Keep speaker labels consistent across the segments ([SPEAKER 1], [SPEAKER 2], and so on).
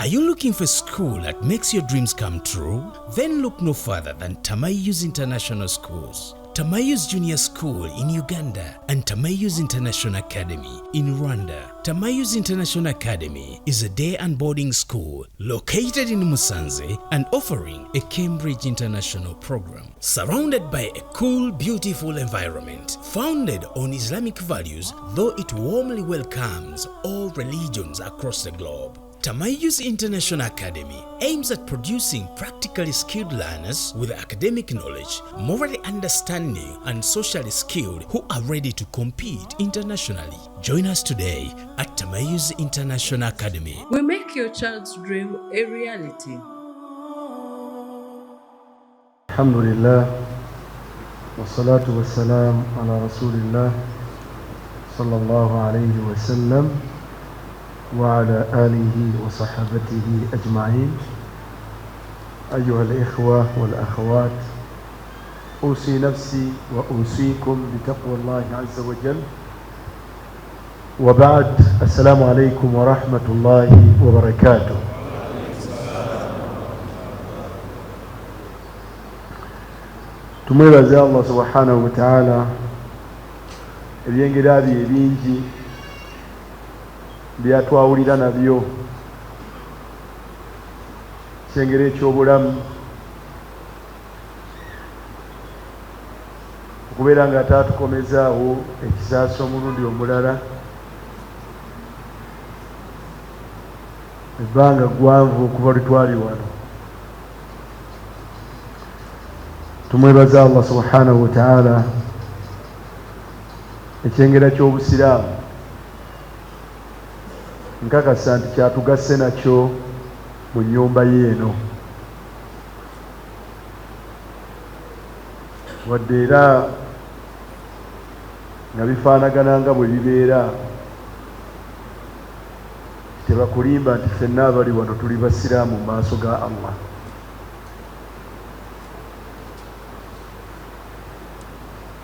[SPEAKER 1] Are you looking for a school that makes your dreams come true? Then look no further than Tamayus International Schools. Tamayus Junior School in Uganda and Tamayus International Academy in Rwanda. Tamayus International Academy is a day and boarding school located in Musanze and offering a Cambridge International program. Surrounded by a cool, beautiful environment, founded on Islamic values, though it warmly welcomes all religions across the globe. Tamayus International Academy aims at producing practically skilled learners with academic knowledge, morally understanding, and socially skilled who are ready to compete internationally. Join us today at Tamayus International Academy.
[SPEAKER 2] We make your child's dream a reality.
[SPEAKER 3] Alhamdulillah, wassalatu wassalam ala rasulillah sallallahu alayhi wa sallam وعلى آله وصحبته أجمعين. أيها الإخوة والأخوات، أوصي نفسي وأوصيكم بتقوى الله عز وجل. وبعد، السلام عليكم ورحمة الله وبركاته. tumwebaza Allah subhanahu wa ta'ala ebyengera bye bingi byatwawulira nabyo kyengera ekyobulamu okubeera nga ataatukomezaawo ekisaasa omulundi omulala ebbanga gwanvu okuva lutwali wano. Tumwebaza Allah subhanahu wa ta'ala ekyengera ky'obusiraamu nkakasa nti kyatugasse nakyo mu nnyumba yeeno, wadde era nga bifaanagana nga bwe bibeera, tebakulimba nti ffenna abali wano tuli basiraamu mu maaso ga Allah.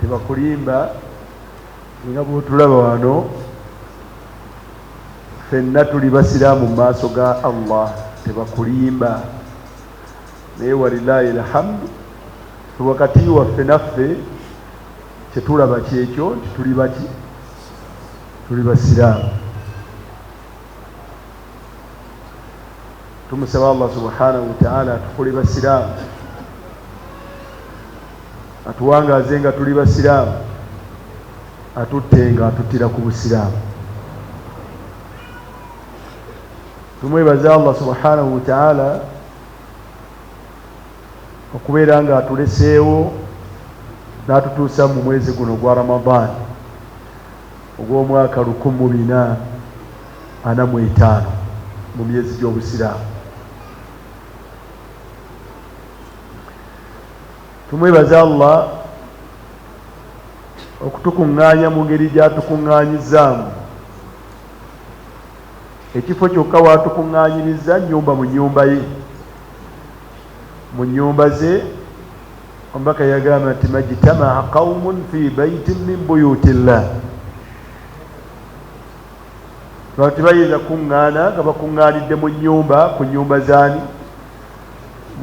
[SPEAKER 3] Tebakulimba nga bw'otulaba wano ffenna tuli basiraamu mu maaso ga Allah, tebakulimba. Naye walillahi alhamdu, wakati waffe naffe kyetulaba kyekyo nti tuli baki? Tuli basiraamu. Tumusaba Allah subhanahu wa ta'ala atukole basiraamu, atuwangaaze nga tuli basiraamu, atutte nga atuttira ku busiraamu. Tumwebaza Allah subhanahu wa ta'ala okubeera nga atuleseewo n'atutuusa mu mwezi guno gwa Ramadan ogw'omwaka 1445 mu myezi gy'obusiraamu. Tumwebaza Allah okutukuŋŋaanya mu ngeri gy'atukuŋŋaanyizaamu. Ekifo kyokka waatukuŋŋaanyiriza nnyumba mu nnyumba ye, mu nnyumba ze. Omubaka yagamba nti majtama'a qawmun fi baytin min buyutillah. Abantu tebayinza kuŋŋaana nga bakuŋŋaanidde mu nnyumba, ku nnyumba zaani?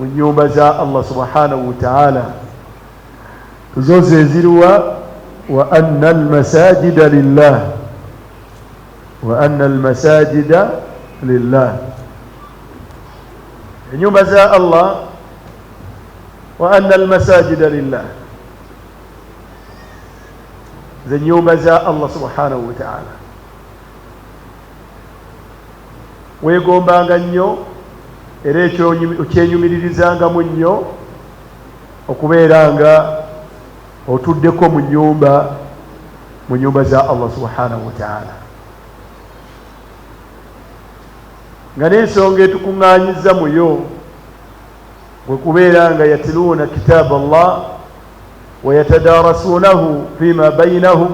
[SPEAKER 3] Mu nnyumba za Allah subhanahu wa ta'ala. Zo ze ziruwa wa anna almasajida lillah, wa anna almasajida lillah. Enyumba za Allah, wa anna almasajida lillah, ze nyumba za Allah subhanahu wa ta'ala. Weegombanga nnyo era okyenyumiririzangamu nnyo okubeera nga otuddeko mu nyumba za Allah subhanahu wa ta'ala. Nga n'ensonga etukuŋŋaanyiza muyo bwe kubeera nga yatluuna kitaaba Allah wa yatadaarasuunahu fima baynahum,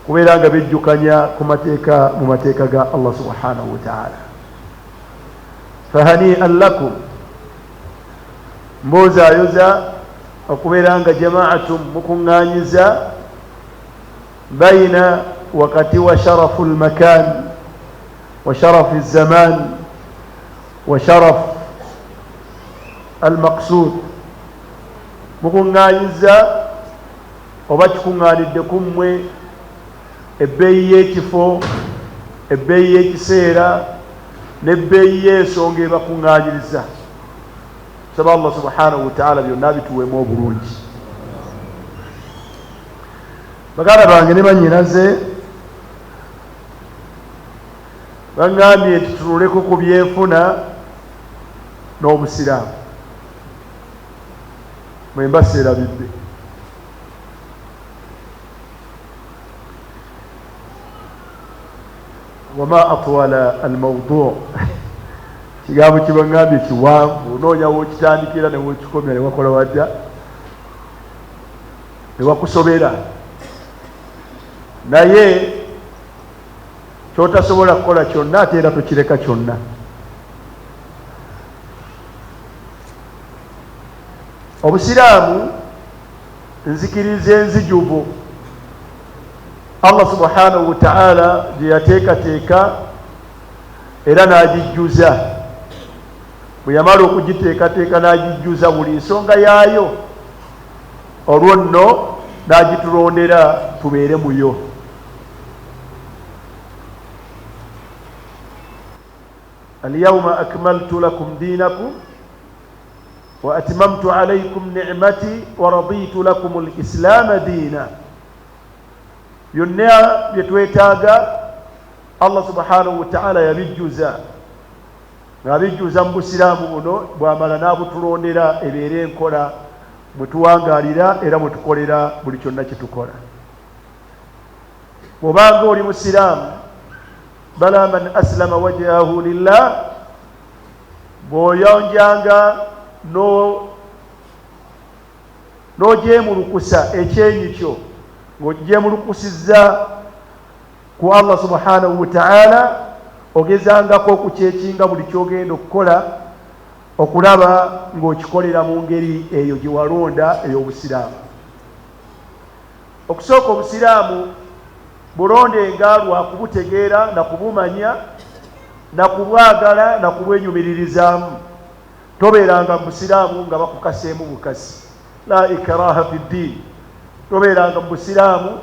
[SPEAKER 3] kubeera nga bijjukanya mu mateeka ga Allah subhanahu wa ta'ala. Fahani'an lakum, mbozaayoza okubeera nga jama'atum mukuŋŋaanyiza bayina wakati wa sharafu lmakan wa sharafu zaman وشرف المقصود mukuŋŋaanyiza oba kikuŋŋaanidde ku mmwe ebbeeyi y'ekifo, ebbeeyi y'ekiseera n'ebbeeyi y'ensonga ebakuŋŋaanyiriza. Saba Allah subhanahu wa ta'ala byonna bituweemu obulungi. Baganda bange ne bannyinaze baŋŋambye nti tunuleko ku byenfuna n'obusiraamu. Mwe mbaseerabidde. Wama atwala almawdu' kigambo kibaŋŋambye kiwanvu, onoonya wookitandikira ne wookikomya ne wakola wadda ne wakusobera, naye kyotasobola kukola kyonna ate era tokireka kyonna. Obusiraamu nzikiriza enzijuvu Allah subhanahu wa ta'ala gye yateekateeka era n'agijjuza. Bwe yamala okugiteekateeka n'agijjuza buli nsonga yaayo, olwo nno n'agitulondera tubeere muyo. Al-yawma akmaltu lakum dinakum wa atmamtu alaykum ni'mati wa raditu lakum al-islaama diina. Byonna bye twetaaga Allah subhanahu wa ta'ala yabijjuza, ng'abijjuza mu busiraamu buno, bw'amala n'abutulondera ebeere enkola mwe tuwangaalira era mwe tukolera buli kyonna kye tukola. Bw'obanga oli musiraamu, bala man aslama wajhahu lillah, bw'oyonjanga n'ogyemulukusa ekyenyi kyo ng'ogyemulukusizza ku Allah subhanahu wa ta'ala, ogezangako okukyekinga buli kyogenda okukola okulaba ng'okikolera mu ngeri eyo gye walonda ey'obusiraamu. Okusooka obusiraamu bulondenga lwa kubutegeera na kubumanya na kubwagala na kubwenyumiririzaamu. Tobeeranga mu busiraamu nga bakukaseemu bukasi, la ikraha fi ddiin. Tobeeranga mu busiraamu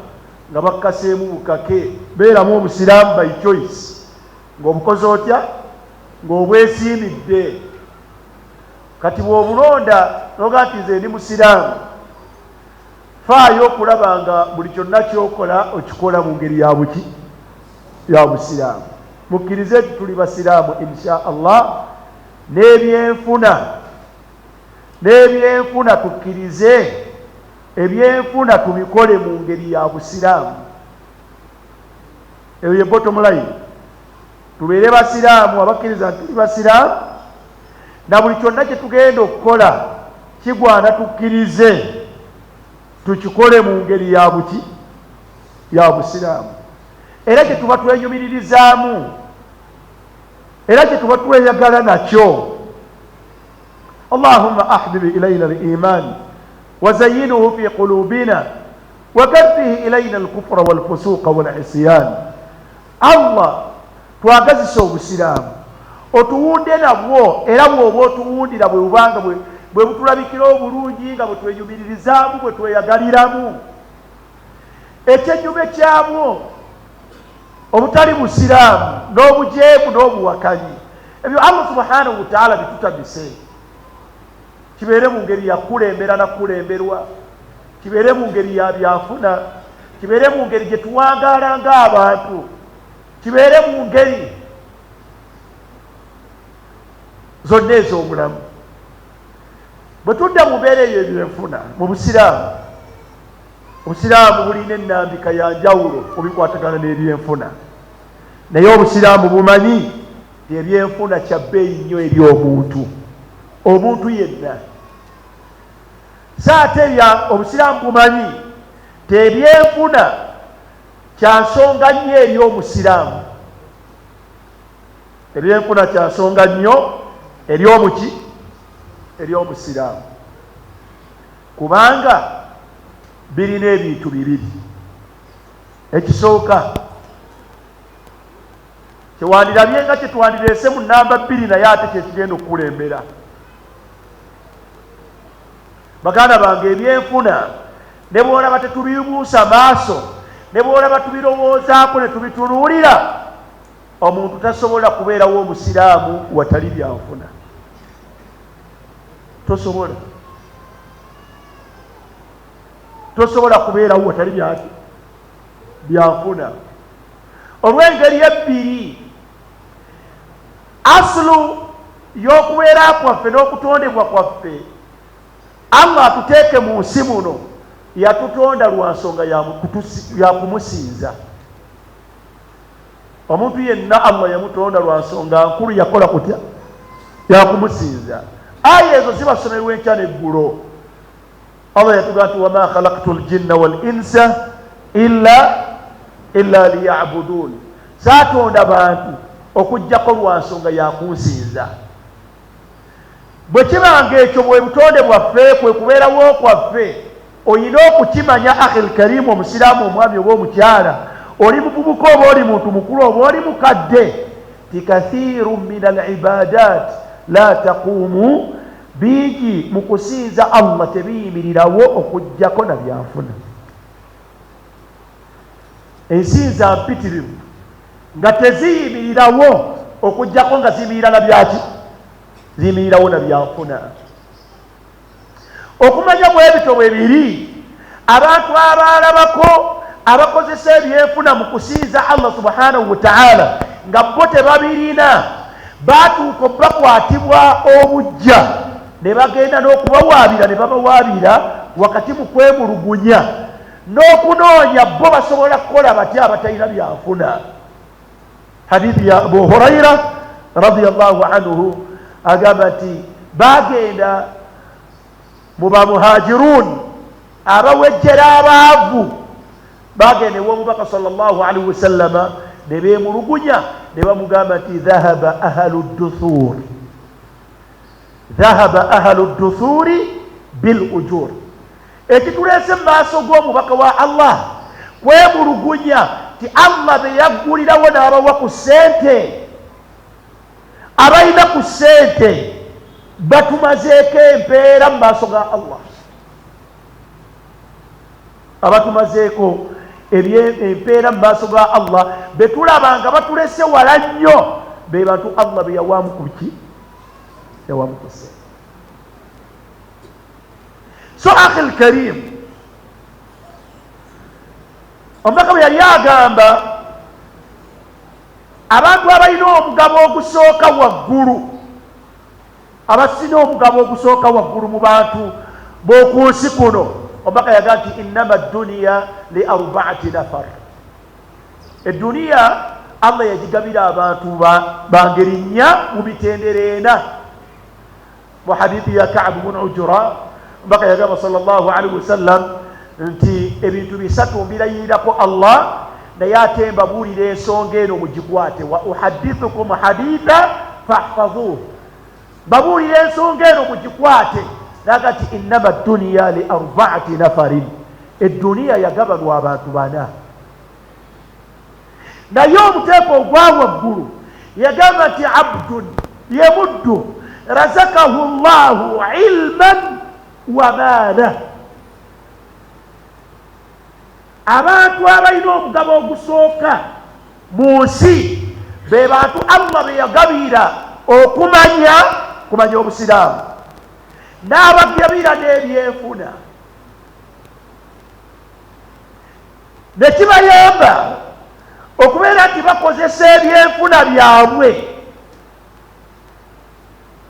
[SPEAKER 3] nga bakukaseemu bukake. Beeramu obusiraamu by choice, ng'obukoze otya? Ng'obwesiimidde. Kati bw'obulonda noga nti nze ndi musiraamu, faayo okulaba nga buli kyonna ky'okola okikola mu ngeri ya buki? Ya busiraamu. Mukkirize nti tuli basiraamu insha Allah. N'ebyenfuna tukkirize ebyenfuna tubikole mu ngeri ya busiraamu. Eyo ye bottom line. Tubeere basiraamu abakkiriza nti tuli basiraamu, na buli kyonna kye tugenda okukola kigwana tukkirize tukikole mu ngeri ya buki? Ya busiraamu. Era kye tuba twenyumiririzaamu, era kye tuba tweyagala nakyo. Allahumma ahbib ilayna al-iman wa zayyinuhu fi qulubina wa karrih ilayna al-kufra wal-fusuqa wal-isyan. Allah twagazisa obusiraamu, otuwunde nabwo, era bw'oba otuwundira bwe bubanga bwe butulabikira obulungi nga bwe twenyumiririzaamu, bwe tweyagaliramu. Ekyennyume kyabwo obutali busiraamu n'obujeemu n'obuwakanyi, ebyo Allah subhanahu wa ta'ala bitutagise. Kibeere mu ngeri ya kulembera na kulemberwa, kibeere mu ngeri ya byafuna, kibeere mu ngeri gye tuwangaala ng'abantu, kibeere mu ngeri zonna ez'obulamu. Bwe tudda mu mbeera eyo ebyenfuna mu busiraamu, obusiraamu bulina ennambika ya njawulo obikwatagana n'ebyenfuna, naye obusiraamu bumanyi nti ebyenfuna kya bbeeyi nnyo eri omuntu yenna. Saate obusiraamu bumanyi nti ebyenfuna kya nsonga nnyo eri omusiraamu. Ebyenfuna kya nsonga nnyo eri omuki? Eri omusiraamu, kubanga birina ebintu bibiri. Ekisooka tewandirabye nga kyetwandireese mu namba 2 naye ate kyekigenda okukulembera. Baganda bange, ebyenfuna ne bw'olaba tetubibuusa maaso, ne bw'olaba tubirowoozaako ne tubitunuulira, omuntu tasobola kubeerawo omusiraamu watali byanfuna. Tosobola kubeerawo watali byanfuna. Olw'engeri ebbiri, asulu y'okubeera kwaffe n'okutondebwa kwaffe, Allah atuteeke mu nsi muno yatutonda lwa nsonga ya kumusinza. Omuntu yenna Allah yamutonda lwa nsonga nkulu yakola kutya? Ya kumusinza. Aya ezo zibasomerwa enkya n'eggulo. Allah yatugamba nti wama khalaqtul jinna wal insa illa liya'budun. Saatonda bantu okujjako lwa nsonga ya kunsinza. Bwe kibanga ekyo bwe butonde bwaffe kwe kubeerawo kwaffe, oyina okukimanya akhil karimu, omusiraamu, omwami oba omukyala, oli muvubuka oba oli muntu mukulu oba oli mukadde, ti kathiru min al-ibadat la taqumu, bingi mu kusinza Allah tebiyimirirawo okujjako na byanfuna. Ensinza mpitirivu nga teziyimirirawo okujjako nga ziyimirira na byaki? Ziyimirirawo na byanfuna. Okumanya bwebito bwe biri, abantu abaalabako abakozesa ebyenfuna mu kusinza Allah subhanahu wa ta'ala nga bo tebabirina, baatuuka bakwatibwa obujja ne bagenda n'okubawaabira, ne babawaabira wakati mu kwemulugunya n'okunoonya bo basobola kukola batya abatalina byanfuna. Hadithi ya Abu Huraira radiyallahu anhu agamba nti bagenda mu bamuhajirun abawejjera abaavu, bagenda ew'omubaka sallallahu alaihi wasallama ne beemulugunya ne bamugamba nti dhahaba ahlu duthuri bil ujur. Ekituleese mu maaso g'omubaka wa Allah kwemulugunya ti Allah be yaggulirawo n'abawa ku ssente, abalina ku ssente batumazeeko empeera mu maaso ga Allah, abatumazeeko empeera mu maaso ga Allah, be tulabanga batulese wala nnyo, be bantu Allah be yawaamu ku ki? Yawaamu ku ssente. So akhil karim, omubaka bwe yali agamba abantu abalina omugabo ogusooka waggulu, abasina omugabo ogusooka waggulu mu bantu b'oku nsi kuno, omubaka yagamba nti innama dduniya li arbaati nafar. Edduniya Allah yagigabira abantu bangeri nnya mu mitendera ena. Mu hadithi ya Ka'b bin Ujra, omubaka yagamba sallallahu alaihi wasallam nti ebintu bisatu mbirayirako Allah, naye ate mbabuulira ensonga eno mugikwate. Wa uhaddithukum haditha fahfadhuhu, mbabuulira ensonga eno mugikwate. Naga ti innama dduniya li arbaati nafarin, edduniya yagabanwa abantu bana. Naye omuteeko ogwa waggulu yagamba nti abdun yemuddu razakahu llahu ilman wa maala. Abantu abalina omugabo ogusooka mu nsi be bantu Allah be yagabira kumanya obusiraamu, n'abagabira n'ebyenfuna, ne kibayamba okubeera nti bakozesa ebyenfuna byabwe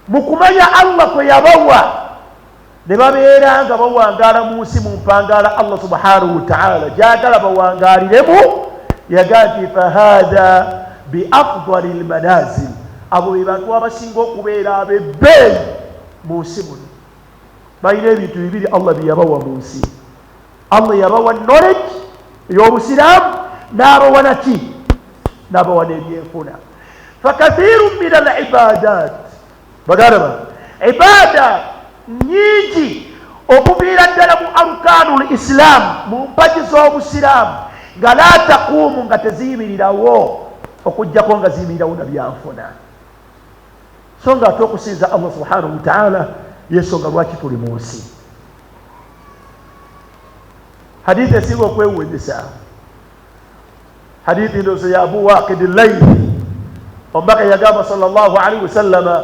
[SPEAKER 3] mu kumanya Allah kwe yabawa, ne babeera nga bawangaala mu nsi mu mpangaala Allah subhanahu wa ta'ala gyagala bawangaaliremu. Yagamba nti fahadha bi afdali lmanazil, abo be bantu abasinga okubeera ab'ebbeeyi mu nsi muno. Balina ebintu bibiri Allah bye yabawa mu nsi. Allah yabawa knowledge ey'obusiraamu, n'abawa naki? N'abawa n'ebyenfuna. Fakathiru min al ibadat, baganda ibada nyingi okuviira ddala mu arkanul islam, mu mpagi z'obusiraamu, nga la taquumu, nga teziyimirirawo okujjako nga ziyimirirawo na byanfuna. So nga ate okusinza Allah subhanahu wa ta'ala yensonga lwaki tuli mu nsi. Hadithi esinga okwewuunyisa, hadithi ndozo ya Abu Waqid al-Laythi omubaka yagamba sallallahu alaihi wasallama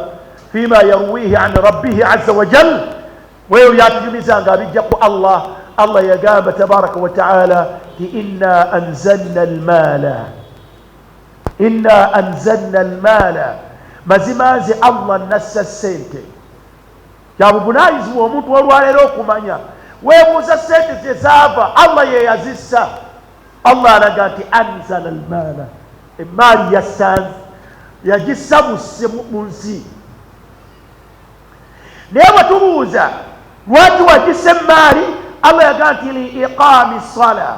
[SPEAKER 3] fima yarwihi an rabbihi azza wa jal, weyo lyatujumiza nga abijja ku Allah. Allah yagamba tabaraka wa ta'ala ti inna anzalna almala, mazima nze Allah nassa sente. Kyabuvunanyizibwa omuntu olwaleero okumanya weebuuza sente ze zaava, Allah ye yazissa. Allah alaga nti anzala almala, emaali yagissa mu nsi. Naye bwetubuuza lwaki wagissa emaali, Allah yaga nti liiqaami sala.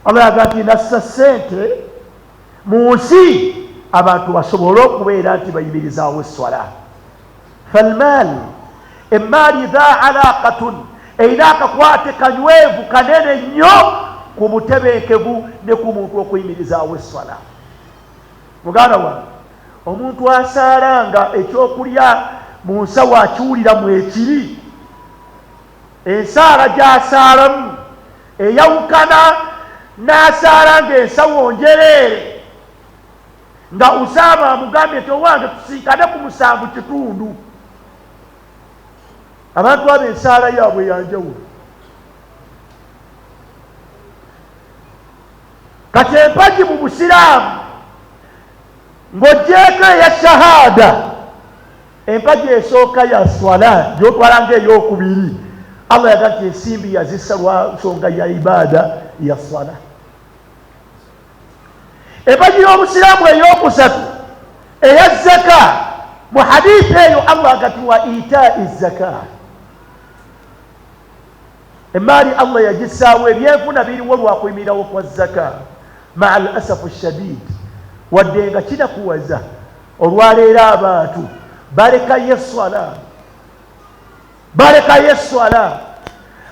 [SPEAKER 3] Allah yaga nti nassa sente mu nsi abantu basobole okubeera nti bayimirizaawo eswala. Falmaal, emaali dha alaqatun, erina akakwate kanywevu kanene nnyo ku butebenkevu ne ku muntu okuyimirizaawo eswala. Muganda wange, omuntu asaalanga ekyokulya mu nsawo akiwuliramu ekiri, ensaala gy'asaalamu eyawukana n'asaala ng'ensawo njereere, nga Usaama amugambye nti owange tusinkane ku 7.5. Abantu abo ensaala yaabwe yanjawulo. Kati empagi mu Busiraamu ng'oggyeko eya shahada, empagi esooka ya swala gy'otwala ng'eyokubiri, Allah yaga nti ensimbi yazissa lwa nsonga ya ibaada ya swala. Empagi y'Obusiraamu eyokusatu eya zaka, mu hadithi eyo Allah agati wa itai zaka. Emaali Allah yagissaawo, ebyenfuna biriwo lwakuyimirirawo kwa zaka. Ma'al asafu shadid, wadde nga kinakuwaza olwaleero abantu balekayo eswala.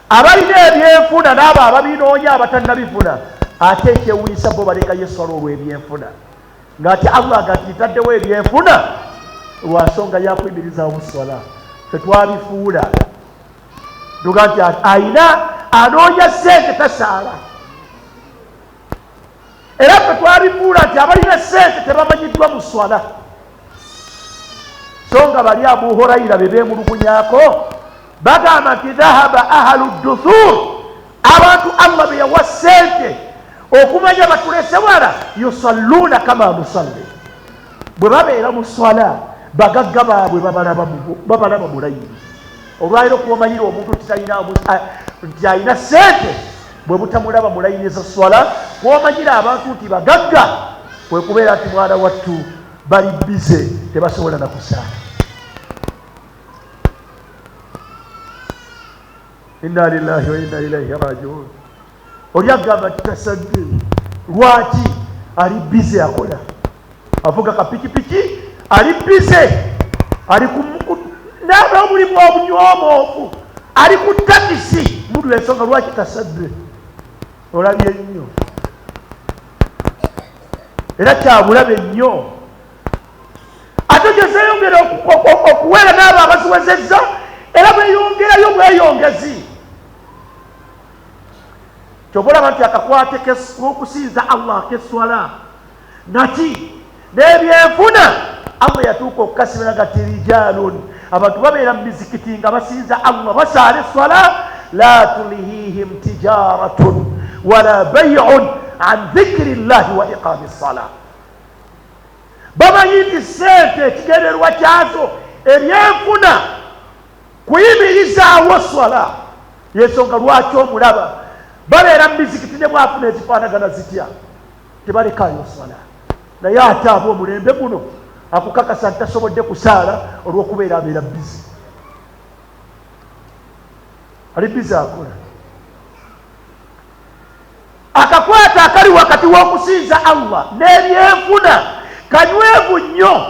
[SPEAKER 3] Abalina ebyenfuna n'abo ababinoonya abatannabifuna, ate ekyewunyisa bo balekayo eswala olw'ebyenfuna. Ng'ate Allah agati ntaddewo ebyenfuna lwa nsonga yakuyimirizaawo swala. Fetwabifuula tuga nti ayina anoonya sente tasaala. Era fetwabifuula nti abalina sente tebamanyiddwa mu swala. So nga bali Abu Hurayra be beemulugunyaako bagamba nti dhahaba ahlu duthur, abantu Allah be yawa sente okumanya batulese wala yusalluuna kama nusalli. Bwe babeera mu swala bagagga baabwe babalaba mulayini. Olwaliro kuwamanyira omuntu nti alina sente, bwe butamulaba mulayini za swala kuwamanyira abantu nti bagagga, kwe kubeera nti mwana wattu bali bize tebasobola na kusaala. Inna lillahi wa inna ilaihi rajiun. Oli agamba nti tasadde, lwaki? Ali bize akola, avuga kapikipiki, ali bize, ali n'aba omulimu obunyoomoofu, ali ku takisi. Mudu ensonga lwaki tasadde? Olabye nnyo, era kyabulabe nnyo. Ate gye zeeyongera okuwera n'abo abaziwezezza, era beeyongerayo bweyongezi. Kyobulaba nti akakwate k'okusinza Allah k'eswala nati n'ebyenfuna Allah yatuuka okukasibira gati rijaalun, abantu babeera mu mizikiti nga basinza Allah basaala eswala, la tulihihim tijaratun wala bay'un an dhikri llahi wa iqaami ssala. Bamanyi nti sente ekigendererwa kyazo ebyenfuna kuyimirizaawo swala. Yensonga lwaki omulaba babeera mu mizikiti ne bwafuna ezifaanagana zitya tebalekayo swala. Naye ate aba omulembe guno akukakasa nti tasobodde kusaala olw'okubeera abeera bizi. Ali bizi akola. Akakwata akali wakati w'okusinza Allah n'ebyenfuna kanywevu nnyo,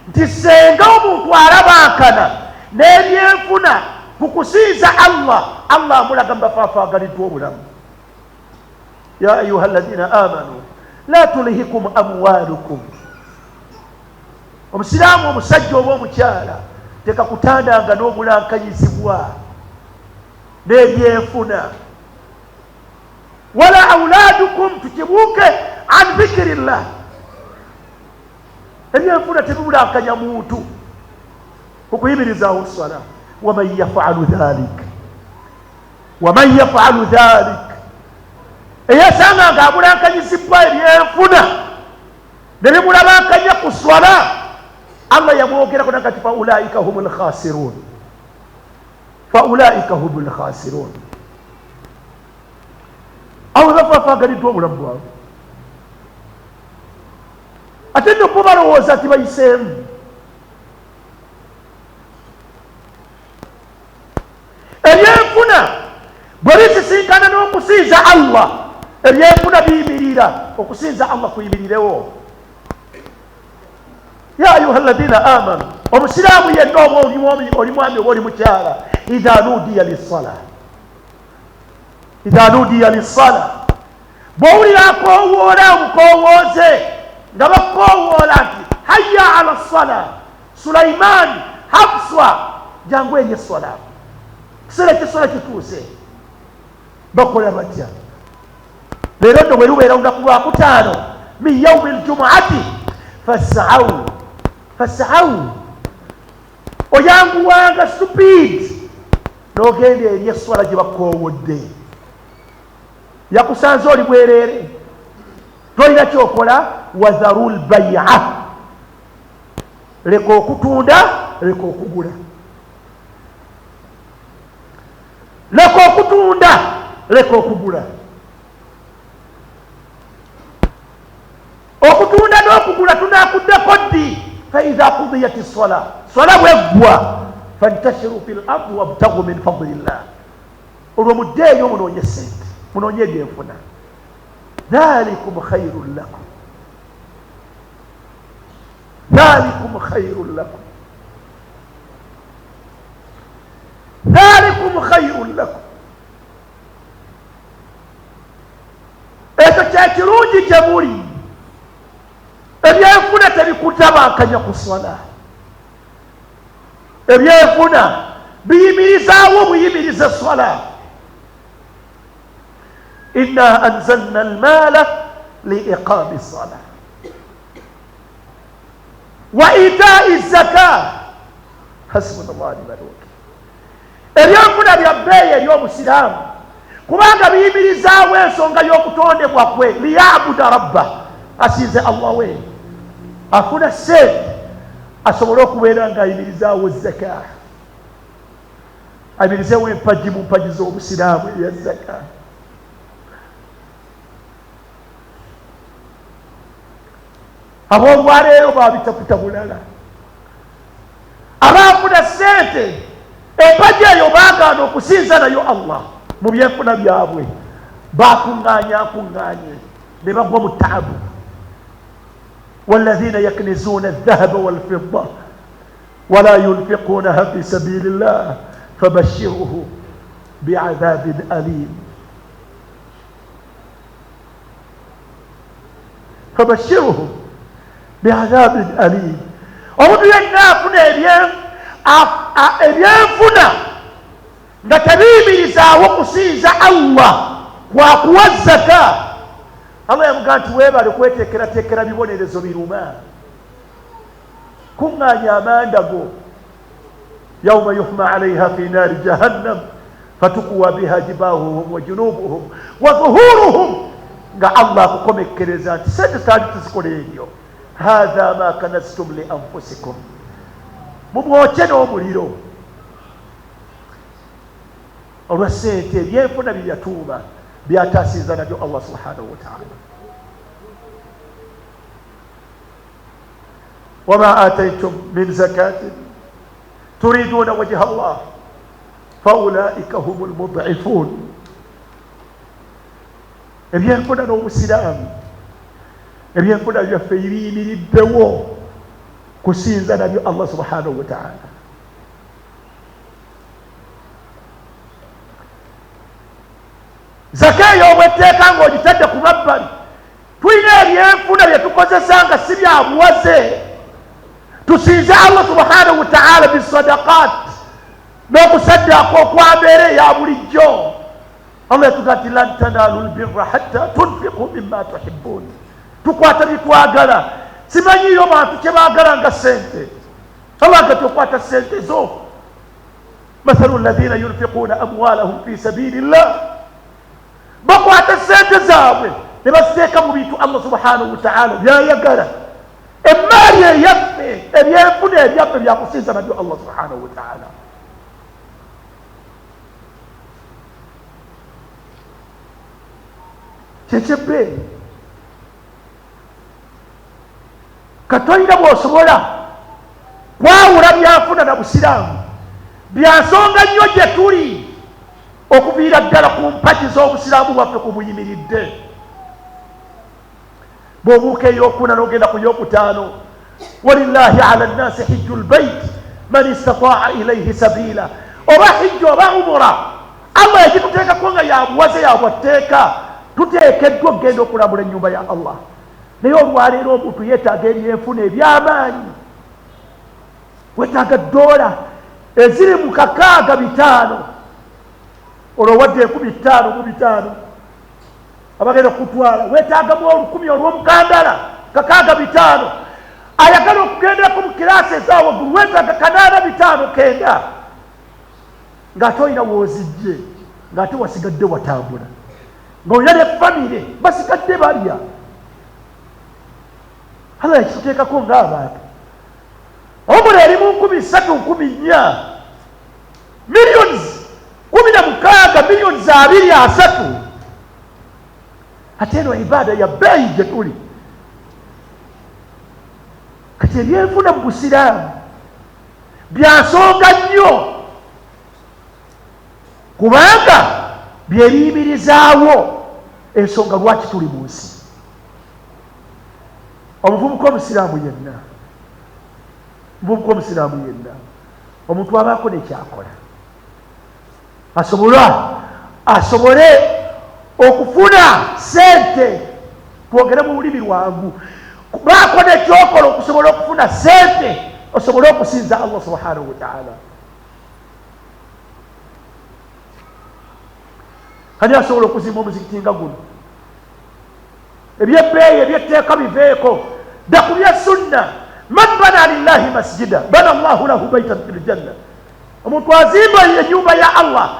[SPEAKER 3] nti senga omuntu alabankana n'ebyenfuna ku kusinza Allah, Allah amulaga mbafaafaagaliddwa obulamu. Ya ayuha alladhina amanu la tulhikum amwalukum. Omusiraamu omusajja oba omukyala tekakutandanga n'obulankanyizibwa n'ebyenfuna. Wala auladukum, tukibuuke an dhikirillah. Ebyenfuna tebibulankanya muntu okuyimirizaawo swala. Waman yafalu dhalik, eyasanga nga abulankanyizibwa ebyenfuna ne bimulabakanya ku swala, Allah yamwogerako nakati faulaika humul khasirun. Faulaika humul khasirun. Awo bafafagaliddwa obulamu bwabwe ate nno bo balowooza nti bayiseemu. Ebyenfuna bwe bisisinkana n'okusinza Allah, ebyenfuna biyimirira okusinza Allah kuyimirirewo. Ya ayuha alladhina amanu, omusiraamu yenna oba oli mwami oba oli mukyala, idha nudiya lissala, bw'owulira akoowoola omukowooze nga bakoowoola nti hayya ala ssala, Sulaiman, Hafsa, jangu enye essala, kiseera ky'essala kituuse, bakola batya? Leero nno bwe lubeera olunaku lwakutaano min yaumi ljumuati fas'aw, oyanguwanga stupid n'ogenda eri esswala gye bakoowodde. Yakusanze oli bwereere, tolina kyokola. Wadharu lbai'a, leka okutunda, leka okugula. Leka okutunda, leka okugula. Okutunda n'okugula tunakuddeko ddi? Faidha qudiyati ssala, swala bweggwa, fantashiru fil ardi wabtaghu min fadlillah. Olwo muddeeyo munoonye sente, munoonye ebyenfuna. Dhalikum khairun lakum, dhalikum khairun lakum, dhalikum khairun lakum. Ekyo kyekirungi gye muli. Ebyenfuna tebikutabakanya ku swala. Ebyenfuna biyimirizaawo buyimirize swala. Inna anzalna almala liiqami ssala wa itai zaka, hasbunallahu wa ni'mal wakil. Ebyenfuna bya bbeeyi eri omusiraamu kubanga biyimirizaawo ensonga y'okutondebwa kwe, liyabuda rabba, asinze Allah we, afuna sente asobole okubeera ng'ayimirizaawo zaka, ayimirizeewo empagi mu mpagi z'obusiraamu eya zaka. Ab'olwaleero baabitaputa bulala. Abaafuna sente empagi eyo baagaana okusinza nayo Allah mu byenfuna byabwe, bakuŋŋaanye ne bagwa mu taabu. والذين يكنزون الذهب والفضة ولا ينفقونها في سبيل الله فبشره بعذاب أليم. فبشره بعذاب أليم. omuntu yenna afuna ebyenfuna nga tebiyimirizaawo kusinza Allah kwakuwa zaka, Allah yamugaa nti weebale kweteekerateekera bibonerezo biruma. Kuŋŋaanya amanda go, yawma yuhma alayha fi naari jahannam fatukuwa biha jibaahuhum wa junubuhum wa zuhuruhum, nga Allah akukomekkereza nti sente taali tuzikola ebyo. Hadha ma kanaztum li anfusikum, mumwoke n'omuliro olwa sente. Ebyenfuna byeyatuuma byataasiza nabyo Allah subhanahu wa ta'ala. wama ataytum min zakatin turiduna wajha Allah faulaika humul mud'ifun. Ebyenfuna n'obusiraamu, ebyenfuna byaffe biyimiriddewo kusinza nabyo Allah subhanahu wa ta'ala. Zaka eyo bw'etteeka ng'ogitadde ku mabbali tulina ebyenfuna bye tukozesa nga si bya buwaze. Tusinze Allah subhanahu wa ta'ala bisadaqat n'okusaddaaka okwambeera eya bulijjo. Allah yatuga nti lan tanalu lbirra hatta tunfiqu mimma tuhibbun. Tukwata bitwagala. Simanyiyo bantu kye baagala nga sente. Allah kati okwata sente zo. Mathalu alladhina yunfiquna amwalahum fi sabilillah. Bakwata sente zaabwe ne baziteeka mu bintu Allah subhanahu wa ta'ala byayagala. Emaali eyaffe ebyenfuna ebyaffe byakusinza nabyo Allah subhanahu wa ta'ala. Kyekyebbee Katonda bw'osobola kwawula byanfuna na busiraamu byansonga nnyo gye tuli okuviira ddala ku mpagi z'obusiraamu bwaffe ku buyimiridde. bw'obuuka eyokuna n'ogenda ku yokutaano walillahi ala nnasi hijju lbait man istataa ilaihi sabiila. oba hijja oba umura Allah egituteekako nga yabuwaze yabwatteeka. Tuteekeddwa okugenda okulambula ennyumba ya Allah. Naye olwaleero omuntu yeetaaga ebyenfuna eby'amaanyi. Weetaaga $6 eziri mu 6,500. olwo wadde 15,000 abagenda okutwala. Weetaagamu 10,000 olw'omukandala 6,500. ayagala okugendako mu kiraasi ezawaggulu weetaaga 8,500 kenda. ng'ate olina woozijje ng'ate wasigadde watambula ng'olina ne famire basigadde balya. Allah yakituteekako ng'abantu. Omula eri mu 3,400,000 millions 16 millions 23. Ate eno ibaada ya bbeeyi gye tuli. Kati ebyenfuna mu busiraamu byansonga nnyo kubanga byeriyimirizaawo ensonga lwaki tuli mu nsi. Omuvubuka omusiraamu yenna omuntu abaako nekyakola asobole okufuna sente. Twogere mu lulimi lwangu. Baako nekyokola okusobola okufuna sente osobole okusinza Allah subhanahu wa ta'ala. Kani asobola okuzimba omuzikiti nga guno ebyebbeeyi ebyetteeka biveeko dakubya sunna. Man bana lillahi masjida bana Allahu lahu baitan fil janna. Omuntu azimba ennyumba ya Allah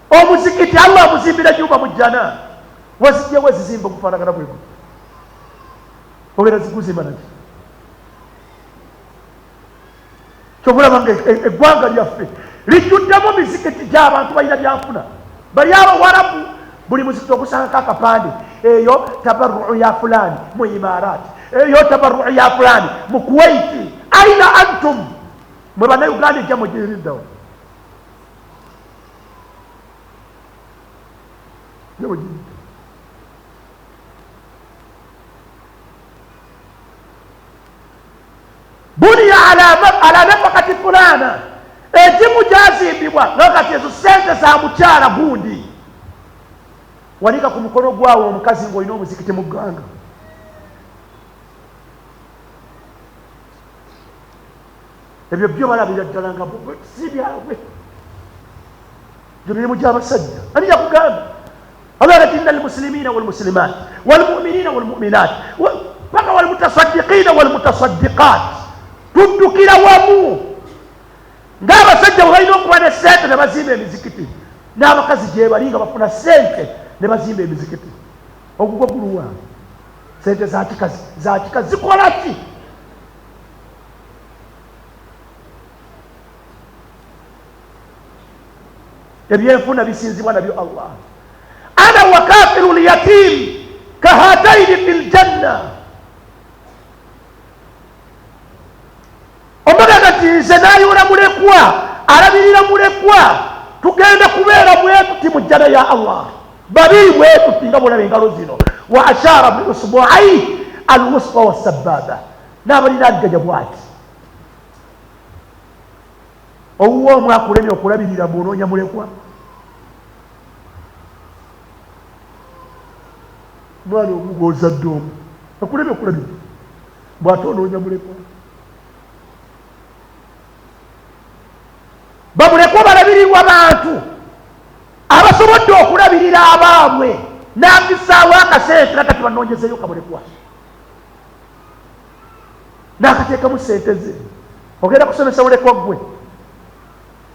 [SPEAKER 3] omuzikiti Allah amuzimbira ennyumba mu jjana. Wazijja wezizimba okufaanagana bwe gutyo ogenda zikuzimba naki. Kyobulaba nga eggwanga lyaffe lijjuddemu mizikiti gy'abantu balina byanfuna. Bali Abawarabu buli muzikiti okusangako akapande eyo tabarruu ya fulani mu Imarat, eyo tabarruu ya fulani mu Kuwaiti. Aina antum mwe bannayuganda ejjamo gyeriddawo. Buniya ala nafakati fulana ejimu gyazimbibwa nakati ezo sente za mukyala gundi. Wanika ku mukono gwawe omukazi ng'olina omuzikiti mu ggwanga. Ebyo byo balabira ddala nga si byabwe. Gyo mirimu gy'abasajja. Ani yakugamba? Allah yati inna almuslimina walmuslimat walmu'minina walmu'minat paka walmutasaddiqina walmutasaddiqat. Tuddukira wamu ng'abasajja bwe balina okuba ne sente ne bazimba emizikiti n'abakazi gye bali nga bafuna sente ne bazimba emizikiti. Ogugwa guluwa sente za kikazi zikola ki? Ebyenfuna bisinzibwa nabyo Allah. Ana wa kafiru lyatim kahataini fil janna. Omuganda nti nze naayula mulekwa alabirira mulekwa tugenda kubeera bwetuti mu jjana ya Allah. Babiri bwetuti nga bulaba engalo zino. Wa ashara bi usbu'ai alwusqa wassababa. N'abalina aggaja bwati. Owuwa omwakulemye okulabirira bw'onoonya mulekwa. mwana omugozadde omu akulebe kulabye bw'atonoonya mulekwa bamulekwa balabirirwa bantu abasobodde okulabirira abaabwe n'agisaawo akasente nakati banoonyezeeyo kamulekwa n'akateekamu sente ze ogenda kusomesa mulekwa gwe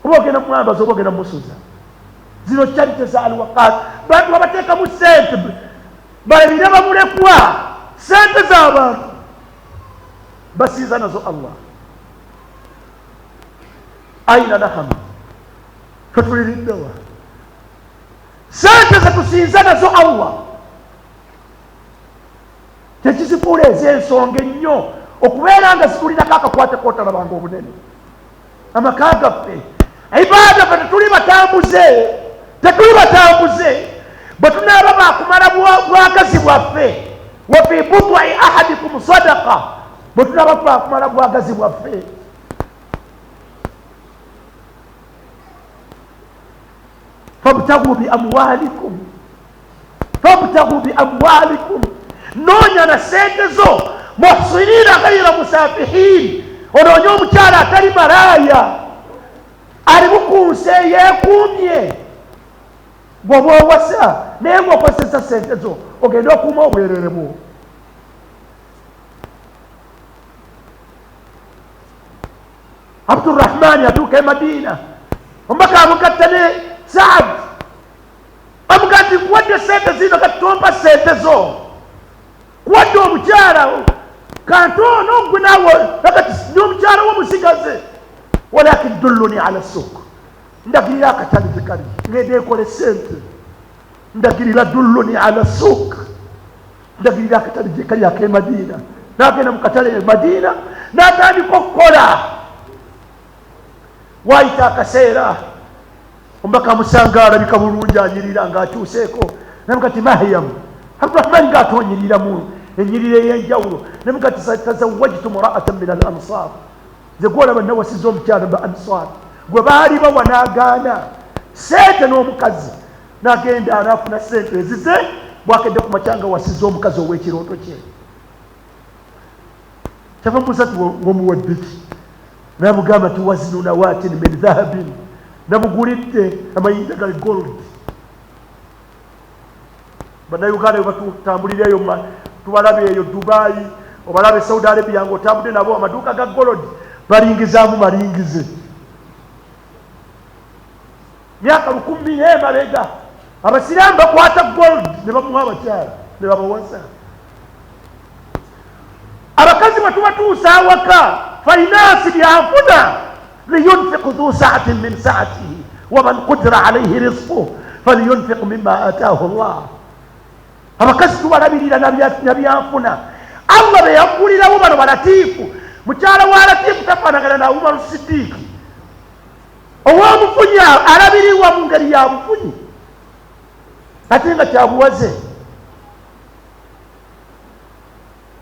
[SPEAKER 3] oba ogenda mumwambaza oba ogenda mumusuza zino charite za alwaqaati bantu babateekamu sente balabirira bamulekwa sente z'abantu basiiza nazo Allah aina nahanu fetuliriddewa sente zetusinza nazo Allah tekizifuula ez'ensonga ennyo okubeera nga zitulinako akakwate kootalabanga obunene amaka gaffe ibaada fe tetuli batambuze bwe tunaaba bakumala bwagazi bwaffe wa fi bud'i ahadikum sadaqa bwe tunaaba bakumala bwagazi bwaffe fabtaghu biamwalikum noonya na sente zo muhsinina ghayra musafihin onoonya omukyala atali malaaya alimu ku nsi yeekuumye bw'oba owasa naye ng'okozesa sente zo ogenda okuuma obwerere bwo abdurrahmani atuuka e Madiina omubaka amugatta ne Saad amuga nti kuwadde sente zino kati tompa sente zo kuwadde omukyala kantono gwe naawe nakati n'omukyala w'omusigaze walakin dulluni ala suuq ndagirira akatale gye kali ngende ekole sente ndagirira dulluni ala suuq ndagirira akatale gye kali ak'e Madiina n'agenda mu katale e Madiina n'atandika okukola waayita akaseera omubaka amusanga alabika bulungi anyirira ng'akyuseeko namuga ti mahiyamu abdurahmani ng'atonyiriramu enyirira ey'enjawulo namuga ti tazawwajtu muraatan min al ansar nze gwolaba nawasiza omukyala ba ansar gwe baali bawa n'agaana sente n'omukazi n'agenda anaafuna sente ezize bwakedde ku makyanga wasiza omukazi ow'ekirooto kye kyava musa ti ng'omuwadde ki namugamba ti wazinuna waatin min dhahabin namugulidde amayinja gali gold bannayuganda webatutambuliraeyo tubalabe eyo Dubai obalabe Saudi Arabia ng'otambudde nabo amaduuka ga gold balingizaamu malingize myaka 10 emabega abasiraamu bakwata gold ne bamuwa abakyala ne babawasa abakazi batubatuusa awaka fainansi byanfuna liyunfiq dhu sa'atin min sa'atihi waman qudira alayhi rizquhu falyunfiq mimma ataahu Allah abakazi tubalabirira nabyanfuna Allah beyaggulirawo bano balatiifu mukyala wa latiifu tafaanagana na Umar Siddiiki ow'omufunyi alabirirwa mu ngeri ya bufunyi ate nga kyabuwaze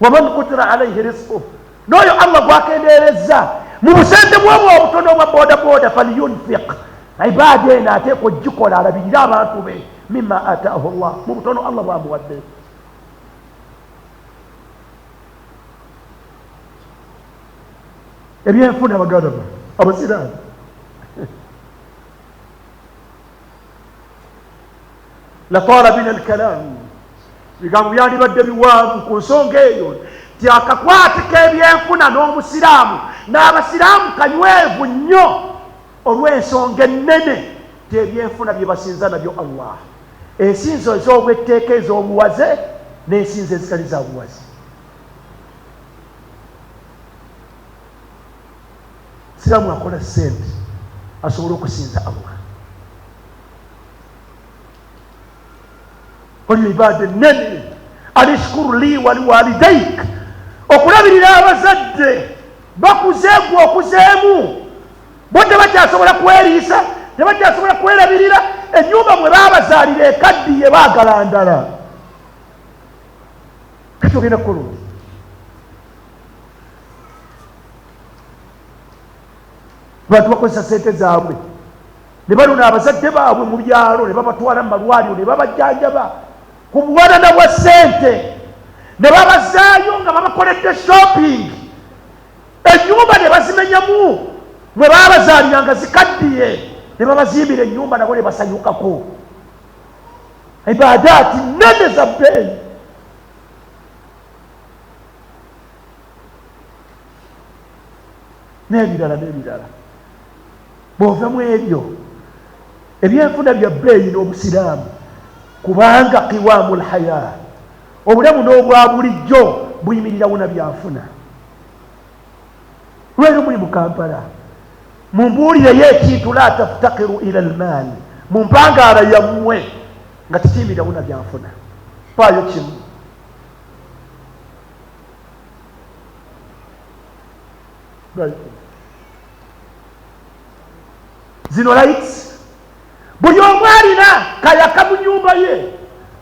[SPEAKER 3] waman qudira alayhi rizquhu n'oyo Allah gwakendeerezza mu busente bwobwo obutono obwa bodaboda falyunfiq ibaada eno ateekwa ogikola alabirire abantu be mimma ataahu Allah mu butono Allah bwamuwadde ebyenfuna bagadaba abasiraamu latala bina alkalamu bigambo byandibadde biwanvu ku nsonga eyo ti akakwate k'ebyenfuna n'omusiraamu n'abasiraamu kanywevu nnyo olw'ensonga ennene ti ebyenfuna bye basinza nabyo Allah ensinzo ez'obwetteeka ez'obuwaze n'ensinzo ezitali za buwaze siraamu akola sente asobole okusinza Allah olyo ibaada ennene alishkuru li waliwalidaik okulabirira abazadde bakuzeegwa okuzeemu bo tebakyasobola kweriisa tebakyasobola kwerabirira ennyumba mwe baabazaalira ekaddiye baagala ndala kati ogenda kukolungi bantu bakozesa sente zaabwe ne baluna abazadde baabwe mu byalo ne babatwala mu malwaliro ne babajjanjaba ku buwanana bwa ssente ne babazaayo nga babakoledde shopping, ennyumba ne bazimenyamu mwe babazaaliranga zikaddiye ne babazimbira ennyumba nabo ne basanyukako. Ibaadaati nnene za bbeeyi. N'ebirala n'ebirala. Bw'ova mu ebyo ebyenfuna bya bbeeyi n'obusiraamu, kubanga qiwaamul haya, obulamu n'obwa bulijjo buyimirirawo na byanfuna. Lwero muli mu Kampala, mumbuulireyo ekintu la taftakiru ila almaali, mumpangaala yammwe nga tekiyimirirawo na byanfuna. Faayo kimu. Zino lights buli omu alina kayaka mu nnyumba ye.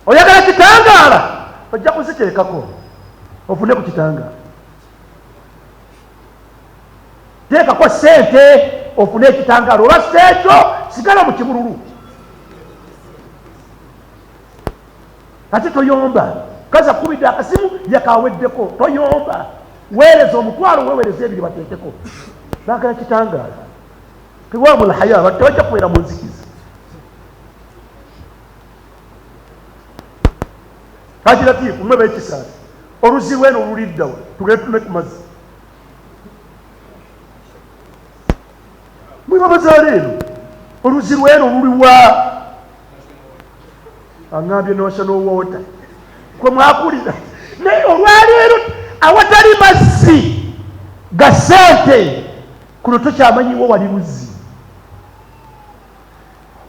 [SPEAKER 3] Oyagala kitangaala, ojja kuziteekako ofune ku kitangaala. Teekako ssente ofune ekitangaala, olwa ekyo sigala mu kibululu. Ate toyomba, kaza kubidde akasimu yakaweddeko, toyomba. Weereza omutwalo, weewereza ebiri bateekeko. Baagala kitangaala. Qiwaamul haya, tewajja kubeera mu nzikiza. Haji Latifu, mmwe b'ekisaasi, oluzzi lweno olulidda wa tugende tume ku mazzi. Mwe babazaala eno oluzzi lweno luliwa? Aŋŋambye National Water kwe mwakulira. Naye olwaleero awatali mazzi ga ssente, kuno tokyamanyiwo wali luzzi.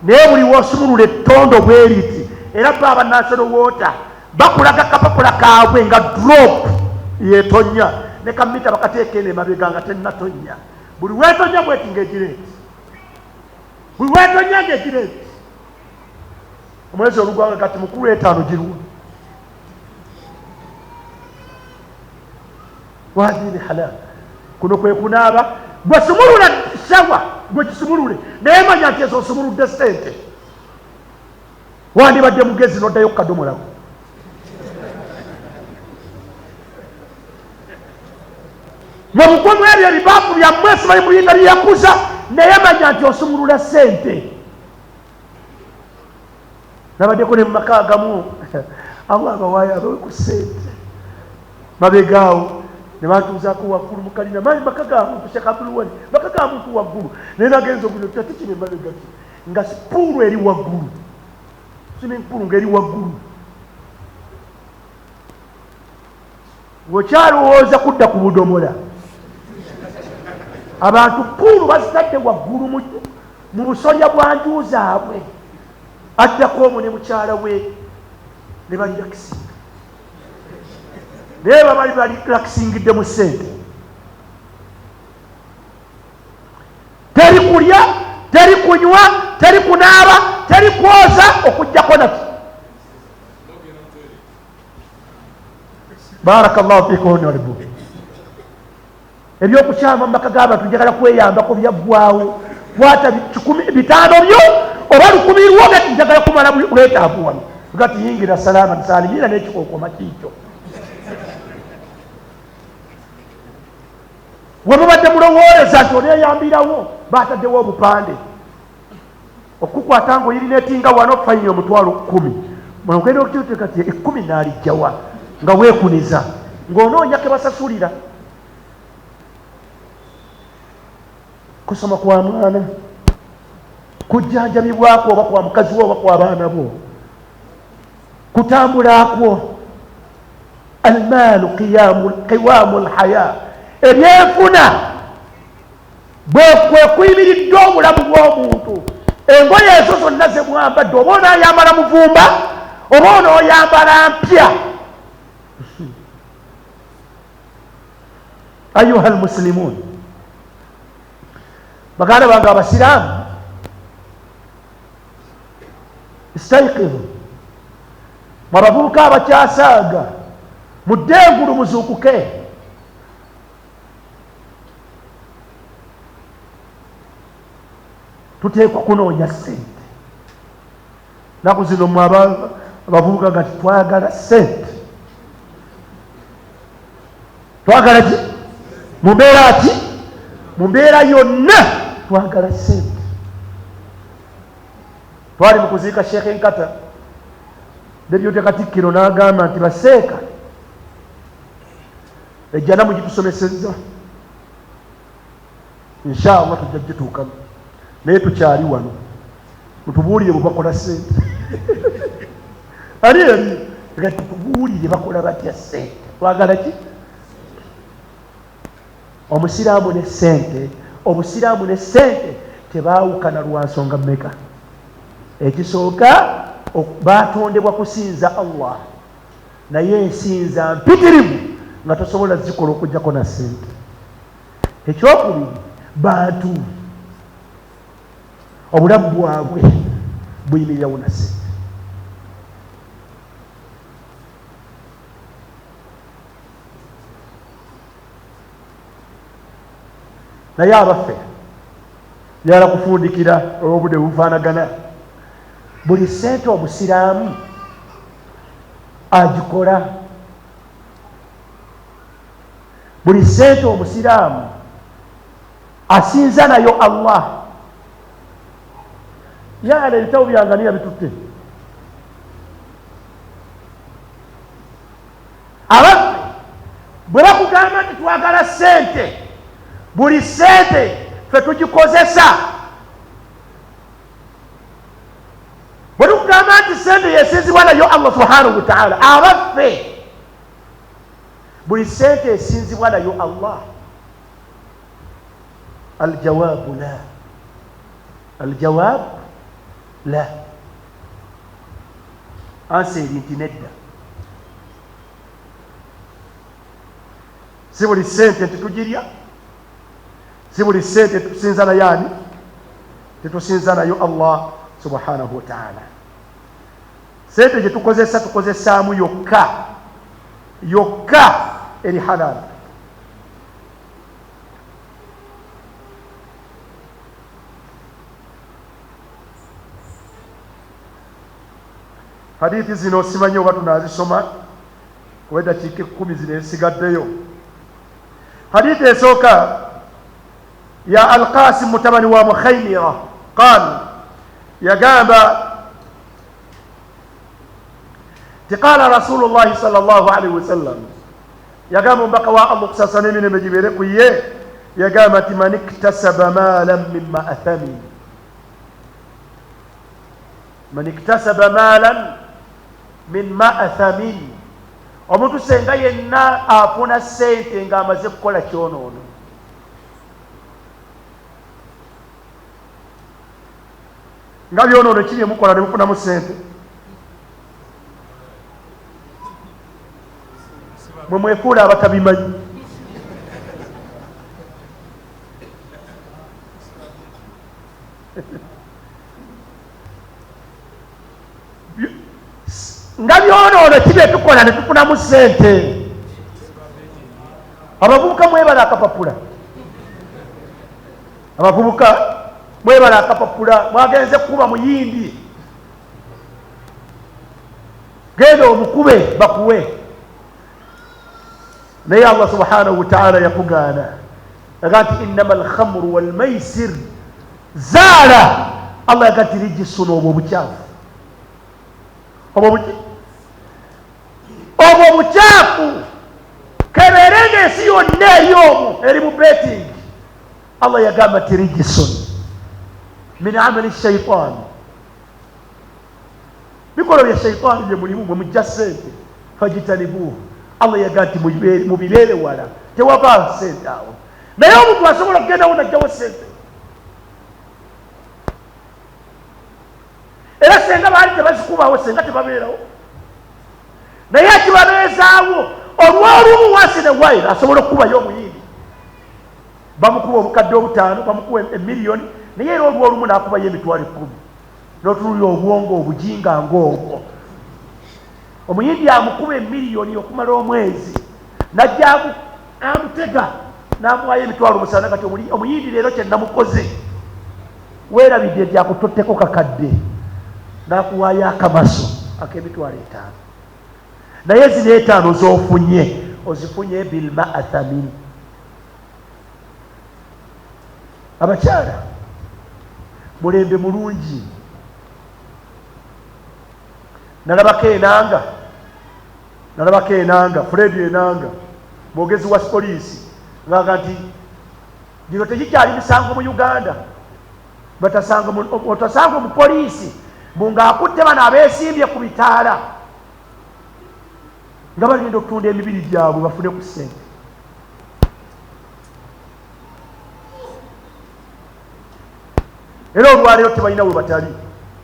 [SPEAKER 3] Naye buli w'osumulula ettondo bwe liti, era baba National Water bakulaga kapapula kaabwe nga drop yeetonya ne kamita bakateeka eno emabega nga tennatonya. Buli weetonya bweti ng'egireeti, buli weetonya ng'egireeti. Omwezi olugwanga kati mukulu 5 giruwa. Waadini halal. Kuno kwe kunaaba gwe sumulula shawa, gwe kisumulule naye manya nti ezo osumuludde ssente. Wandibadde mugezi n'oddayo ku kadomolawo. Mwe mukomu ebyo ebibaafu byammwe simanyi muyinga byeyakuza, naye manya nti osumulula ssente. Nabaddeko ne mu maka agamu abo abawaayo abawe ku ssente mabegaawo ne bantuuzaako waggulu mu kalina, manyi maka ga muntu Sheikh maka ga muntu waggulu. Naye nagenza oguno tati kino emabega ki nga sipuulu eri waggulu, swimming pool ng'eri waggulu. Bw'okyalowooza kudda ku budomola, abantu puulu bazitadde waggulu mu busolya bwa nju zaabwe. Addako omwo ne mukyala we ne balirakisinga, naye baba balirakisingidde mu ssente. Teri kulya, teri kunywa, teri kunaaba, teri kwoza, okuggyako naki. Barakallahu fiikum honorable. Ebyokukyama mu maka g'abantu njagala kweyambako byaggwawo. Kwata 5 byo oba 10 lwo gati njagala kumala bwetaavu wano gati yingira salama nsalimira n'ekikookoma kiikyo. Bwe mubadde mulowooleza nti oneeyambirawo, baataddewo obupande okukwata ng'oyirina etinga wano fayini $10,000 ogenda okukiteeka kati 10 n'alijjawa nga weekuniza ng'onoonya ke basasulira. Kusoma kwa mwana, kujjanjabibwako oba kwa mukazi wo oba kwa baana bo, kutambula kwo. Almaalu qiwaamul haya, ebyenfuna bwe kuyimiridde obulamu bw'omuntu. Engoye ezo zonna ze mwambadde, oba onaayambala muvumba oba onooyambala mpya. Ayuha almuslimuun, baganda bange abasiraamu, istayqizu, abavubuka abakyasaaga, mudde engulu muzuukuke. Tuteekwa kunoonya ssente. Naku zino abavubuka nga twagala ssente. Twagala ki? Mumbeera ki? Mumbeera yonna twagala ssente. Twali mu kuziika Sheikh Nkata, Deputy Katikkiro n'agamba nti baseeka ejjana mugitusomesezza, inshallah tujja gituukamu, naye tukyali wano mutubuulire bwe bakola ssente. ali nga tubuulire bakola batya ssente. Twagala ki? Omusiraamu ne ssente, obusiraamu ne ssente tebaawukana lwa nsonga mmeka? Ekisooka baatondebwa kusinza Allah, naye ensinza mpitirivu nga tosobola zikola okujjako na ssente. Ekyokubiri, bantu obulamu bwabwe buyimirirawo na ssente. Naye abaffe yala kufundikira olw'obudde bufaanagana, buli ssente omusiraamu agikola, buli ssente omusiraamu asinza nayo Allah. Yala ebitabo byange niya bitutte. Abaffe bwe bakugamba nti twagala ssente, buli ssente ffe tugikozesa. Bwe tukugamba nti ssente yesinzibwa nayo Allah subhanahu wa ta'ala, abaffe buli ssente esinzibwa nayo Allah. Aljawaabu la, aljawaabu la. Anseeri nti nedda. Si buli ssente tetugirya, si buli ssente tusinza nayo ani? Tetusinza nayo Allah subhanahu wa ta'ala. Ssente gye tukozesa tukozesaamu yokka, yokka eri halal. Hadithi zino simanyi oba tunaazisoma kuba eddakiika 10 zino ezisigaddeyo. Hadithi esooka ya Al-Qasim mutabani wa Mukhaymira qaal, yagamba tiqala Rasulullahi sallallahu alaihi wasallam, yagamba omubaka wa Allah okusasa n'emirembe gibeere ku ye, yagamba nti man iktasaba maalan min ma'athamin, man iktasaba maalan min ma'athamin, omuntu senga yenna afuna ssente ng'amaze kukola kyonoono. Nga byonoono ki bye mukola ne mufunamu ssente? Mwe mwefuula abatabimanyi. Nga byonoono ki bye tukola ne tufunamu ssente? Abavubuka mwebala akapapula, abavubuka mwebala akapapula, mwagenze kuba muyindi, genda omukube bakuwe. Naye Allah subhanahu wa ta'ala yakugaana aga nti innama alkhamru walmaisir zaala, Allah yaga nti rijisun, obwo obukyafu, obwo obukyafu kebeerenga ensi yonna eri omwo eri mu betting. Allah yagamba nti rijisun min amali shaitan, bikolo bya shaitani bye mulimu mwe mujja ssente, fajitanibuhu. Allah yaga nti mubibeere wala, tewava ssente awo. Naye omuntu asobola okugendawo najjawo ssente, era senga baali tebazikubawo, senga tebabeerawo, naye akibabeezaawo olw'olumu once in a while asobola okukubayo omuyindi, bamukuba obukadde obutaano, bamukuba emiliyoni, naye era olw'olumu n'akubayo emitwalo 10, n'otululya obwongo obujinga ng'obwo. Omuyindi amukuba emiliyoni okumala omwezi, najja amutega n'amuwayo emitwalo 5, kati omuyindi leero kye namukoze weerabidde nti akutotteko kakadde, n'akuwaayo akamaso ak'emitwalo 5 naye zino 5 z'ofunye ozifunye bilma'athamin. Abakyala mulembe mulungi. Nalabako Enanga Fred Enanga mwogezi wa poliisi ngaga nti gino tegikyali misango mu Uganda otasanga omupoliisi nga akutte bano abeesimbye ku bitaala nga bagenda okutunda emibiri gyabwe bafune ku ssente. Era olwaleero tebalina we batali,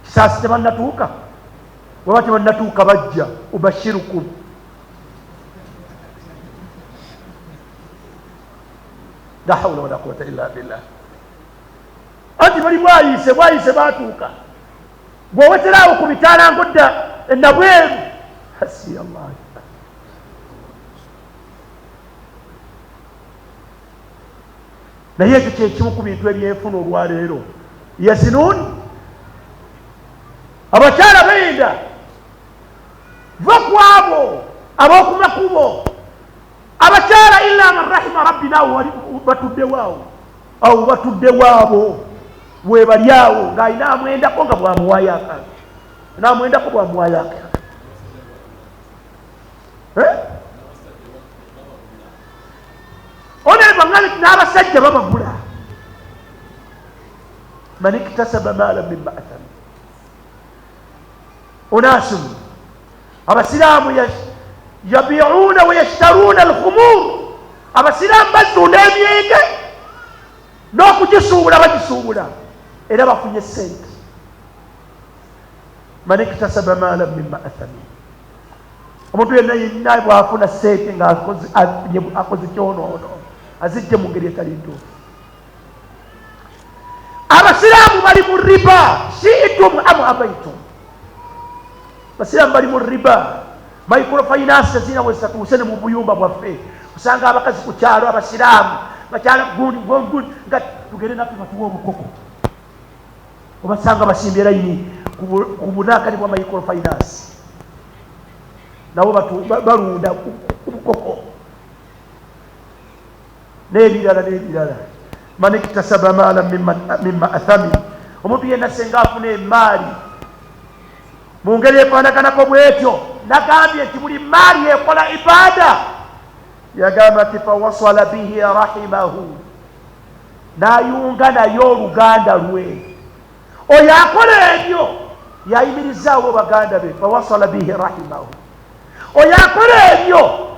[SPEAKER 3] kisaasi tebannatuuka, waba tebannatuuka bajja ubashirukum. La hawla wala quwwata illa billah. Anti bali bwayise batuuka, bw'oweteraawo ku bitaala ng'odda ennabweru. Hasbi Allah. Naye ekyo kyekimu ku bintu ebyenfuna olwaleero. Yasinuni abakyala benda va ku abo ab'okumakubo. Abakyala illa man rahima rabbi naawe batudde waabo we bali awo ng'alina amwendako nga bwamuwaayo akanga naamwendako bwamuwaayo akanga. Oneeba n'abasajja babagula. Man iktasaba maalan min ma'tham. Unaasun abasiraamu yabi'uuna wa yashtaruuna al-khumuur. Abasiraamu batunda emyenge n'okugisuubula bagisuubula era bafunye ssente. Man iktasaba maalan min ma'tham. Omuntu yenna bw'afuna ssente ng'akoze kyonoono azijje mu ngeri etali ntuufu. Abasiraamu bali mu riba shi'tum am abaitum. Abasiraamu bali mu riba. Microfinance zina we zitatuuse ne mu buyumba bwaffe. Usanga abakazi ku kyalo abasiraamu bakyala gundi nga tugere naffe batuwa obukoko. Obasanga basimbye layini ku bunaakani bwa microfinance. Nabo balunda obukoko. N'ebirala. Man iktasaba maalan mimma athami. Omuntu yenna senga afuna emaali mu ngeri efaanaganako bwetyo, nagambye nti buli maali ekola ibaada. Yagamba nti fawasala bihi rahimahu, n'ayunga naye oluganda lwe. Oyo akola ebyo yayimirizaawo baganda be, fawasala bihi rahimahu. Oyo akola ebyo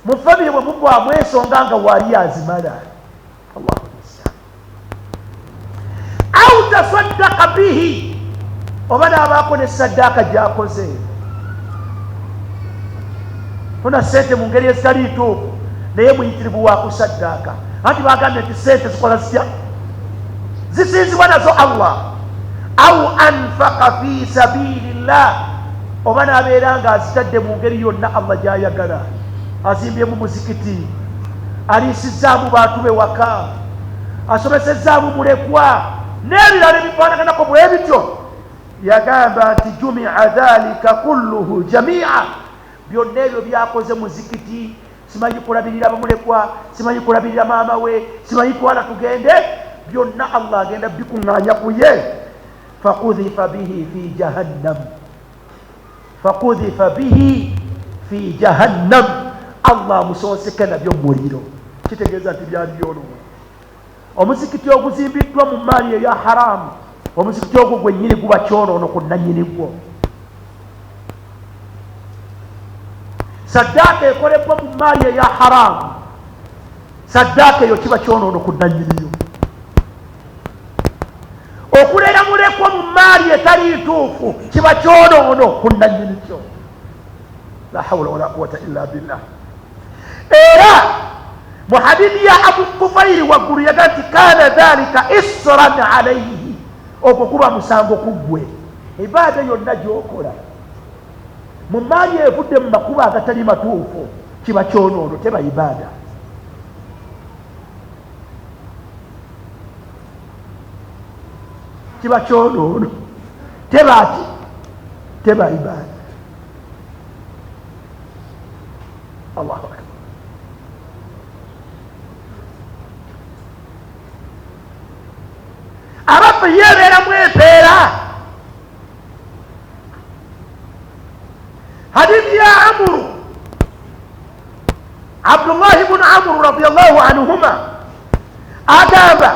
[SPEAKER 3] mu famire bwe mugwamu ensonga nga waali azimala. Allahu au tasaddaqa bihi, oba n'abaako ne saddaaka gy'akoze. Funa ssente mu ngeri ezitali ntuufu naye muyitirivu wa kusaddaaka. Anti bagambye nti ssente zikola zitya? Zisinzibwa nazo Allah. Au anfaqa fi sabilillah, oba n'abeera ng'azitadde mu ngeri yonna Allah gy'ayagala. Azimbyemu muzikiti, aliisizzaamu bantu be waka, asomesezzaamu mulekwa n'ebirala ebifaanaganako bwe bityo. Yagamba nti jumia dhalika kulluhu jamia, byonna ebyo byakoze muzikiti, simanyi kulabirira bamulekwa, simanyi kulabirira maama we, simanyi twala tugende, byonna Allah agenda bikuŋŋaanya ku ye. Fakudhifa bihi fi jahannam, fakudhifa bihi fi jahannam, Allah musonseke nabyo muliro. Kitegeeza nti byali byoluma. Omuzikiti oguzimbiddwa mu maali eya haramu, omuzikiti ogwo gwennyini guba kyonoono ku nannyini gwo. Saddaaka ekolebwa mu maali eya haramu, saddaaka eyo kiba kyonoono ku nannyiniyo. Okulera mulekwa mu maali etali ntuufu kiba kyonoono ku nannyini kyo. La hawla wala quwwata illa billah. Era mu hadithi ya Abu Tufaili waggulu yaga nti kaana dhalika isran alayhi, okwo kuba musango ku ggwe. Ibaada yonna gy'okola mu maali evudde mu makuba agatali matuufu kiba kyonoono, teba ibaada. Kiba kyonoono, teba ibaada. Allahu akbar. Abaffe yebeeramu empeera. Hadithi ya Amru, Abdullahi ibn Amru radiyallahu anhuma agamba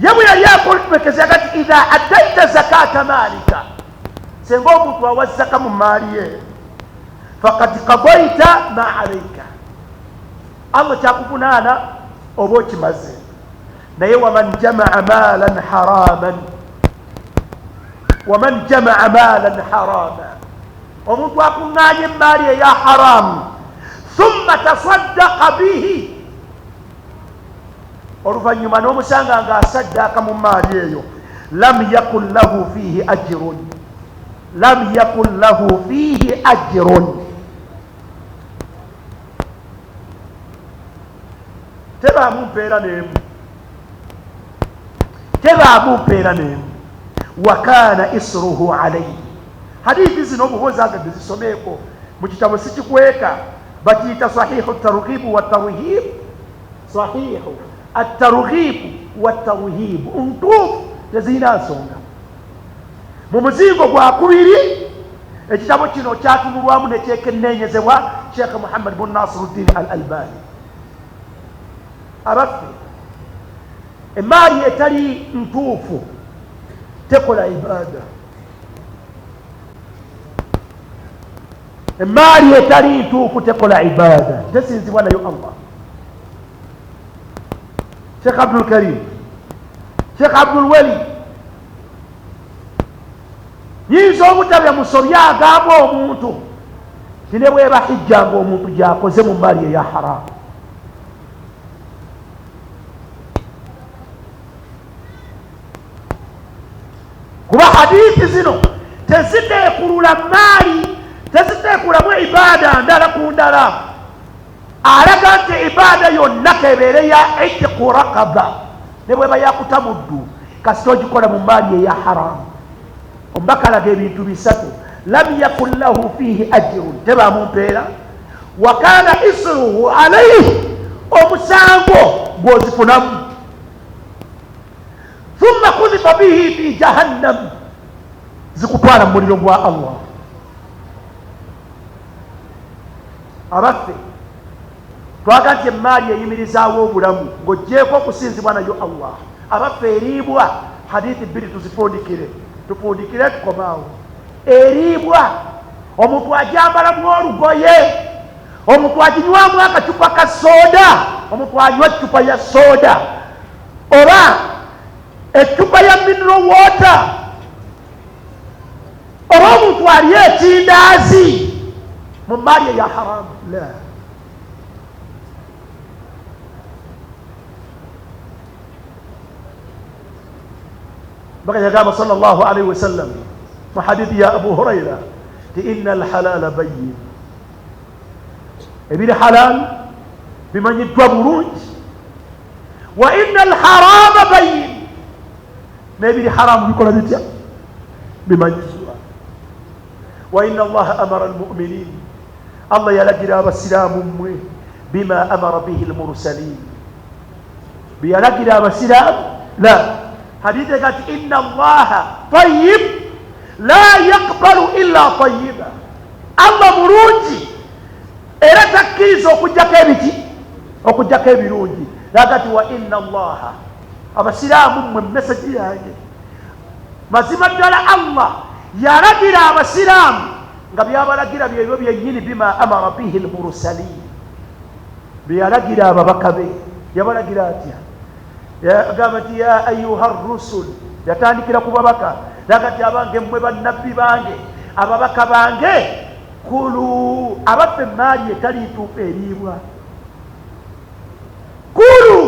[SPEAKER 3] yabwe yali akolekezea kati idha addaita zakata malika, senga omuntu awazzaka mu maali ye faqad qadaita ma alayka, Allah kyakuvunaana oba okimaze. naye waman jamaa maalan haraman, waman jamaa maalan harama, omuntu akuŋŋaanya emaali eya haramu thumma tasaddaqa bihi, oluvannyuma n'omusanga ng'asaddaaka mu maali eyo, lam yakun lahu fiihi ajrun, lam yakun lahu fiihi ajrun, tebaamu mpeera n'emu, tebaamu mpeera n'emu. wa kaana isruhu alayhi. Hadithi zino obuhozi agadde zisomeeko mu kitabo sikikweka, bakiyita sahihu targhibu wa tarhib, sahihu at-targhibu wa tarhib, ntuufu tezirina nsonga. mu muzingo gwa kubiri ekitabo kino kyatunulwamu ne kyekenneenyezebwa Sheikh Muhammad bin Nasiruddin al-Albani. abaffe emaali etali ntuufu tekola ibada, emaali etali ntuufu tekola ibada, tesinzibwa nayo Allah. Sheikh Abdul Karim, Sheikh Abdul Wali yinza obutabya musobya agamba omuntu tine bweba hijja ng'omuntu gyakoze mu maali eya haramu. kuba hadithi zino teziteekulula maali, teziteekulamu ibada ndala ku ndala. alaga nti ibada yonna kebeere ya itiqu raqaba, ne bweba yakutamuddu kasita ogikola mu maali eya haramu. omubaka alaga ebintu bisatu: lam yakun lahu fiihi ajrun, tebaamu mpeera; wa kaana isruhu alayhi, omusango gwozifunamu; thumma kudhifa bihi fi jahannam, zikutwala mu muliro gwa Allah. abaffe twaga nti emaali eyimirizaawo obulamu ng'ogjeeko okusinzibwa nayo Allah. abaffe eriibwa hadithi bbiri tuzifundikire, tufundikire tukomaawo. eriibwa omuntu ajambalamu olugoye, omuntu aginywamu akacupa ka soda, omuntu anywa ecupa ya soda oba ecupa ya mineral water, oba omuntu ali ekindaazi mu maali eya haramu. la baka yagamba sallallahu alayhi wa sallam mu hadithi ya Abu Hurayra ti inna alhalala bayyin, ebiri halal bimanyiddwa bulungi, wa inna alharama bayyin, n'ebiri haramu bikola bitya? bimanyiddwa. wa inna allaha amara almu'minin, Allah yalagira abasiraamu mmwe bima amara bihi almursalin, biyalagira abasiraamu. la hadithi kati inna allaha tayyib la yaqbalu illa tayyiba, Allah mulungi era takkiriza okujjako ebiki? okujjako ebirungi. lagati wa inna allaha, abasiraamu mmwe meseji yange mazima ddala Allah yalagira abasiraamu nga byabalagira byebyo byennyini bima amara bihi almursalin, byeyalagira ababaka be. yabalagira atya? yagamba nti ya ayuha rusul, yatandikira ku babaka lagati abange mmwe bannabbi bange, ababaka bange, kulu, abaffe emaali etali ntuufu eriibwa. kulu,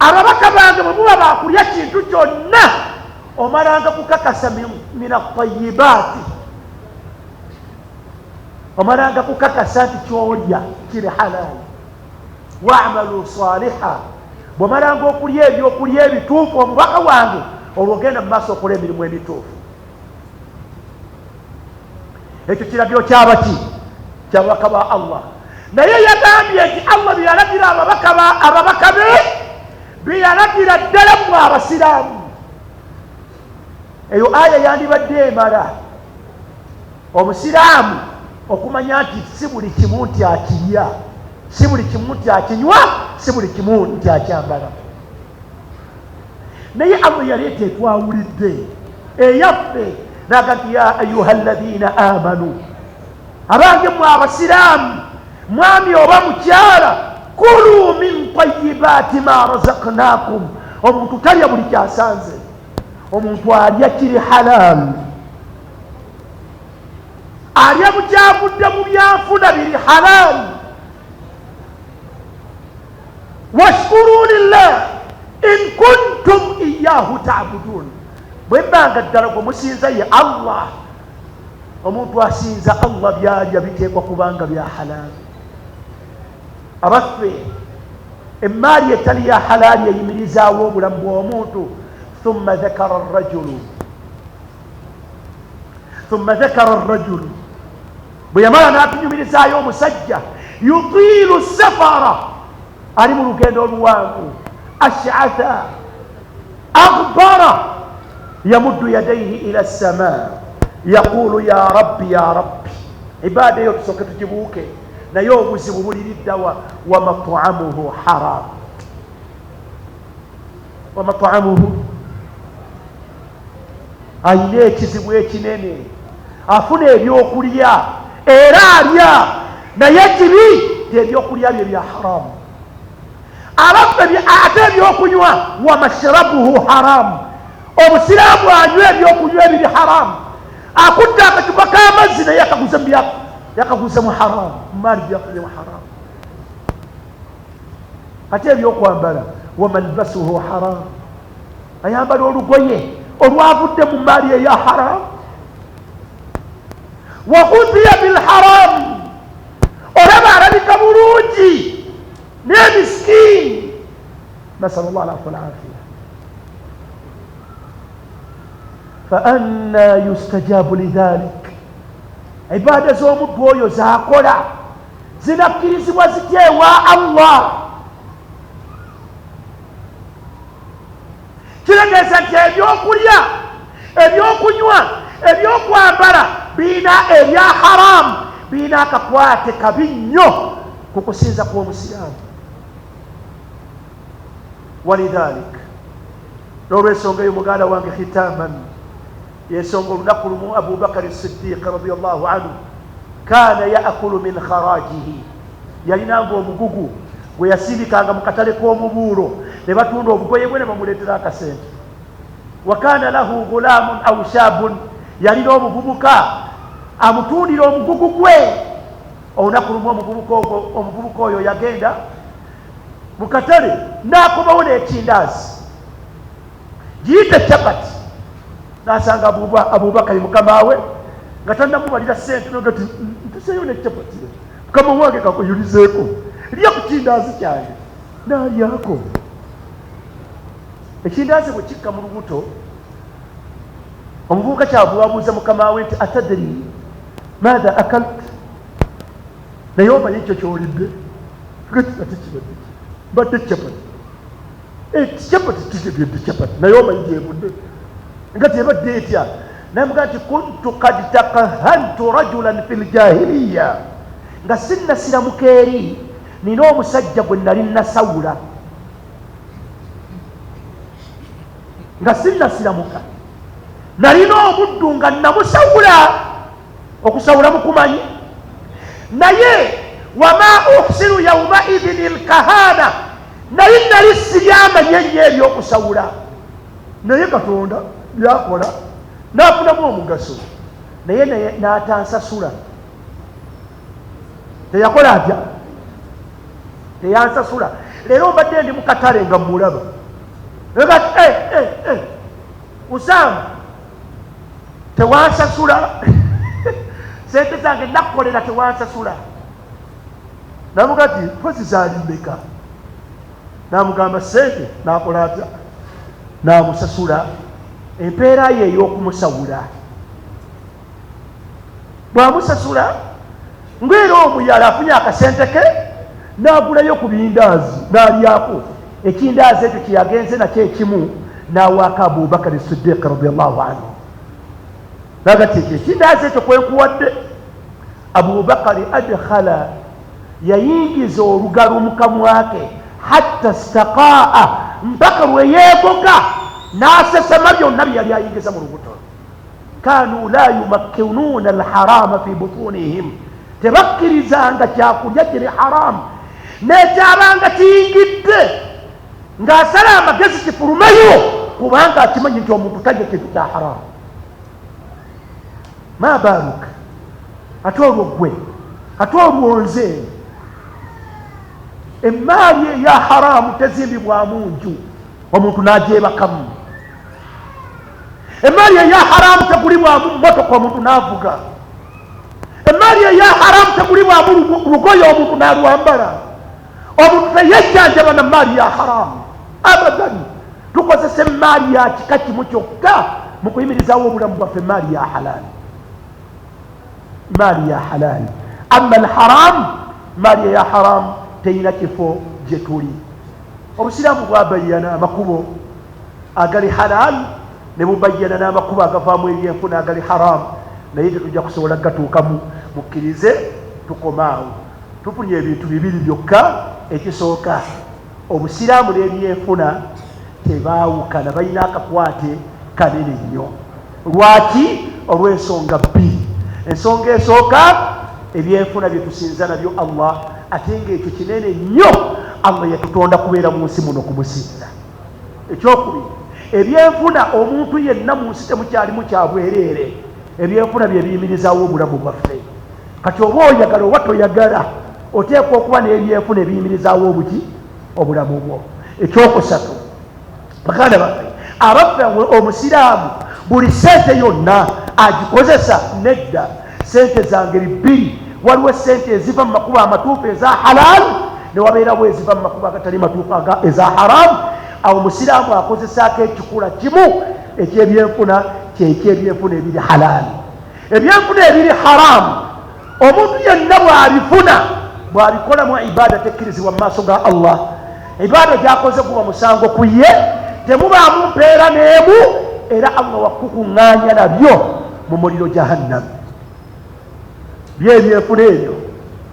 [SPEAKER 3] ababaka bange bwe muba bakulya kintu kyonna omalanga kukakasa min atayibaati, omalanga kukakasa nti kyolya kiri halaali. wa'malu saliha, bw'omalanga okulya ebyokulya ebituufu omubaka wange, olwo genda mu maaso okola emirimu emituufu. ekyo kiragiro kyabaki? kyababaka ba Allah. naye yagambye nti Allah byeyalagira ababaka be byeyalagira ddala mu abasiraamu. Eyo aya yandibadde emala omusiraamu okumanya nti si buli kimu nti akirya, si buli kimu nti akinywa, si buli kimu nti akyambala. naye Allah yaleeta etwawulidde eyaffe naga nti ya ayuha alladhina amanu, abange mwe abasiraamu mwami oba mukyala, kulu min tayyibati ma razaqnakum. Omuntu talya buli kyasanze, omuntu alya kiri halaalu, alya bukyavudde mu byanfuna biri halaalu. washkuru lillah in kuntum iyahu ta'budun. bwebanga ddala gwe musinza ye Allah, omuntu asinza Allah byalya biteekwa kubanga bya halaalu. abaffe emaali etali ya halaali eyimirizaawo obulamu bw'omuntu. thumma dhakara arrajulu, bwe yamala n'atunyumirizaayo omusajja yutiilu safara, ali mu lugendo oluwanvu, ash'atha aghbara, yamuddu yadayhi ila ssamaa yaqulu ya rabbi ya rabbi. ibaada eyo tusooke tugibuuke, naye obuzibu buliriddawa. wa mat'amuhu haram, wa mat'amuhu, ayina ekizibu ekinene, afuna ebyokulya era alya, naye kibi ebyokulya bye bya haramu. abaffe ate ebyokunywa wa mashrabuhu haramu, omusiraamu anywa ebyokunywa ebiri haramu. akutta akacupa k'amazzi naye yakaguze mu haramu, maali byakulya mu haramu. ate ebyokwambala wa malbasuhu haramu, ayambala olugoye olwavudde mu maali eya haramu. wa ghudhiya bilharamu, olaba alabika bulungi n'emiskiini. nasal llah alafu alafiya. fa anna yustajabu lidhalik, ibaada z'omuddu oyo zakola zinakkirizibwa zityewa Allah. kitegeeza nti ebyokulya, ebyokunywa, ebyokwambala biina ebya haramu, biina akakwate kabi nnyo ku kusinza kw'omusiraamu. walidhalik, n'olwensonga eyo muganda wange khitaman, yensonga olunaku lumu abubakari siddiq radiyallahu anhu kaana yaakulu min kharajihi, yalinanga omugugu gwe yasindikanga mu katale k'omubuulo, ne batunda obugoye bwe ne bamuleetera akasente. wa kaana lahu gulaamun aw shaabun, yalina omuvubuka amutundira omugugu gwe. olunaku lumu omuvubuka oyo yagenda mu katale n'akomawo n'ekindaazi, giyite capati, n'asanga abubakari mukama we nga tannamubalira sente, nogati ntuseeyo ne capati, mukama wange kakuyulizeeko, lya ku kindaazi kyange. n'alyako ekindaazi bwe kikka mu lubuto, omuvubuka kyabuwabuuza mukama we nti atadri maatha akalt, naye omanyi ekyo kyolidde? ate kibadde mbadde capati. capati tutegeedde capati, naye omanyi gyebudde nga tebadde etya. namugaa nti kuntu kad takahantu rajulan fi ljahiliya, nga sinnasiramuka eri, nina omusajja gwe nali nasawula. nga sinnasiramuka, nalina omuddu nga namusawula. okusawula mukumanyi, naye wama uhsinu yaumaidhin lkahana, naye nali siryamanya ennyo ebyokusawula. naye Katonda byakola n'afunamu omugaso, naye n'atansasula. teyakola atya? teyansasula. leero mbadde ndi mu katale nga mulaba, Usama tewansasula sente zange nakukolera tewansasula. namuga ti pozi zalimbeka, namugamba sente, nakola atya? namusasula empeera ye ey'okumusawula. bwamusasula ngwera omuyala afunye akasente ke n'agulayo ku bindaazi n'alyako ekindaazi ekyo kyeyagenze nakyo ekimu n'awaako Abubakari Siddiq radiyallahu anhu nagati ekyo ekindaazi ekyo kwenkuwadde. Abubakari adkhala yayingiza olugalo mu kamwa ke hatta staqaa mpaka lwe yeegoga n'asesema byonna bye yali ayingiza mu lubuto. Kanu la yumakkinuuna alharama fi butunihim, tebakkirizanga kyakulya kiri haramu nekyabanga kiyingidde ng'asala amagezi kifulumayo kubanga akimanyi nti omuntu talya kintu kya haramu. Ma baaluka ate olwo gwe ate olwo nze emaali eya haramu tezimbibwamu nju omuntu n'agyebakamu. Emaali eya haramu tegulibwamu mmotoka omuntu n'avuga. Emaali eya haramu tegulibwamu lugoye omuntu n'alwambala. Omuntu teyejjanjaba na maali ya haramu abadan. Tukozesa emaali ya kika kimu kyokka mu kuyimirizawo obulamu bwaffe, emaali ya halaali. Maali ya halaali. Amma alharam, maali ya haramu teyina kifo gye tuli. Obusiraamu bwabayyana amakubo agali halaali ne bubayyana n'amakubo agavaamu ebyenfuna agali haramu, naye tetujja kusobola gatuukamu. Mukkirize tukomaawo. Tufunye ebintu bibiri byokka. Ekisooka, obusiraamu n'ebyenfuna tebaawukana, balina akakwate kanene nnyo. Lwaki? Olw'ensonga bbiri. Ensonga esooka, ebyenfuna bye tusinza nabyo Allah, ate ng'ekyo kinene nnyo. Allah yatutonda kubeera mu nsi muno kumusinza. Ekyokubiri, ebyenfuna omuntu yenna mu nsi temukyalimu kya bwereere. Ebyenfuna bye biyimirizaawo obulamu bwaffe. Kati oba oyagala oba toyagala, oteekwa okuba n'ebyenfuna ebiyimirizaawo obuki obulamu bwo. Ekyokusatu, baganda baffe abaffe omusiraamu buli sente yonna agikozesa nedda. Sente za ngeri bbiri, waliwo sente eziva mu makubo amatuufu eza halaali, ne wabeerawo eziva mu makubo agatali matuufu eza haramu. Awo omusiraamu akozesaako ekikula kimu ekyebyenfuna, kyekyenfuna ebiri halaali. Ebyenfuna ebiri haramu omuntu yenna bw'abifuna, bw'abikolamu ibaada tekkirizibwa mu maaso ga Allah. Ibaada gy'akoze guba musango ku ye, temubaamu mpeera n'emu, era Allah wakukuŋŋaanya nabyo mu muliro jahannam. Byebyenfuna ebyo,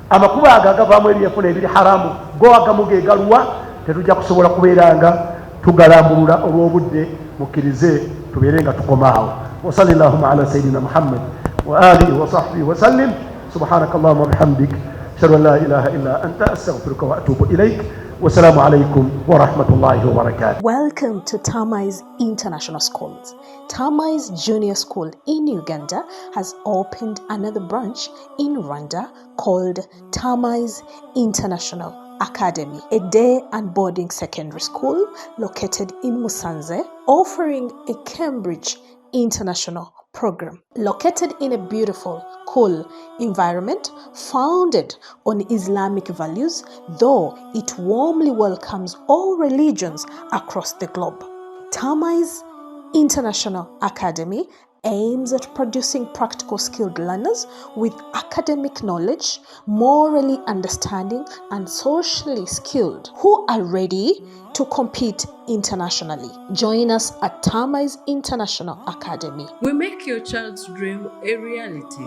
[SPEAKER 3] amakubo ago agavaamu ebyenfuna ebiri haramu, go agamu ge galuwa, tetujja kusobola kubeera nga tugalambulula olw'obudde. Mukkirize tubeere nga tukomaawo. Wa sallallahu ala sayyidina Muhammad wa alihi wa sahbihi wa sallim. Subhanaka Allahumma wa bihamdik, ashhadu an la ilaha illa anta, astaghfiruka wa atubu ilayk. Wassalamu alaikum wa rahmatullahi wa barakatuh.
[SPEAKER 4] Welcome to Tamai's International Schools. Tamai's Junior School in Uganda has opened another branch in Rwanda called Tamai's International Academy, a day and boarding secondary school located in Musanze, offering a Cambridge International program. Located in a beautiful, cool environment founded on Islamic values, though it warmly welcomes all religions across the globe. Tamai's International Academy aims at producing practical skilled learners with academic knowledge, morally understanding, and socially skilled who are ready to compete internationally. Join us at Tamai's International Academy.
[SPEAKER 2] We make your child's dream a reality.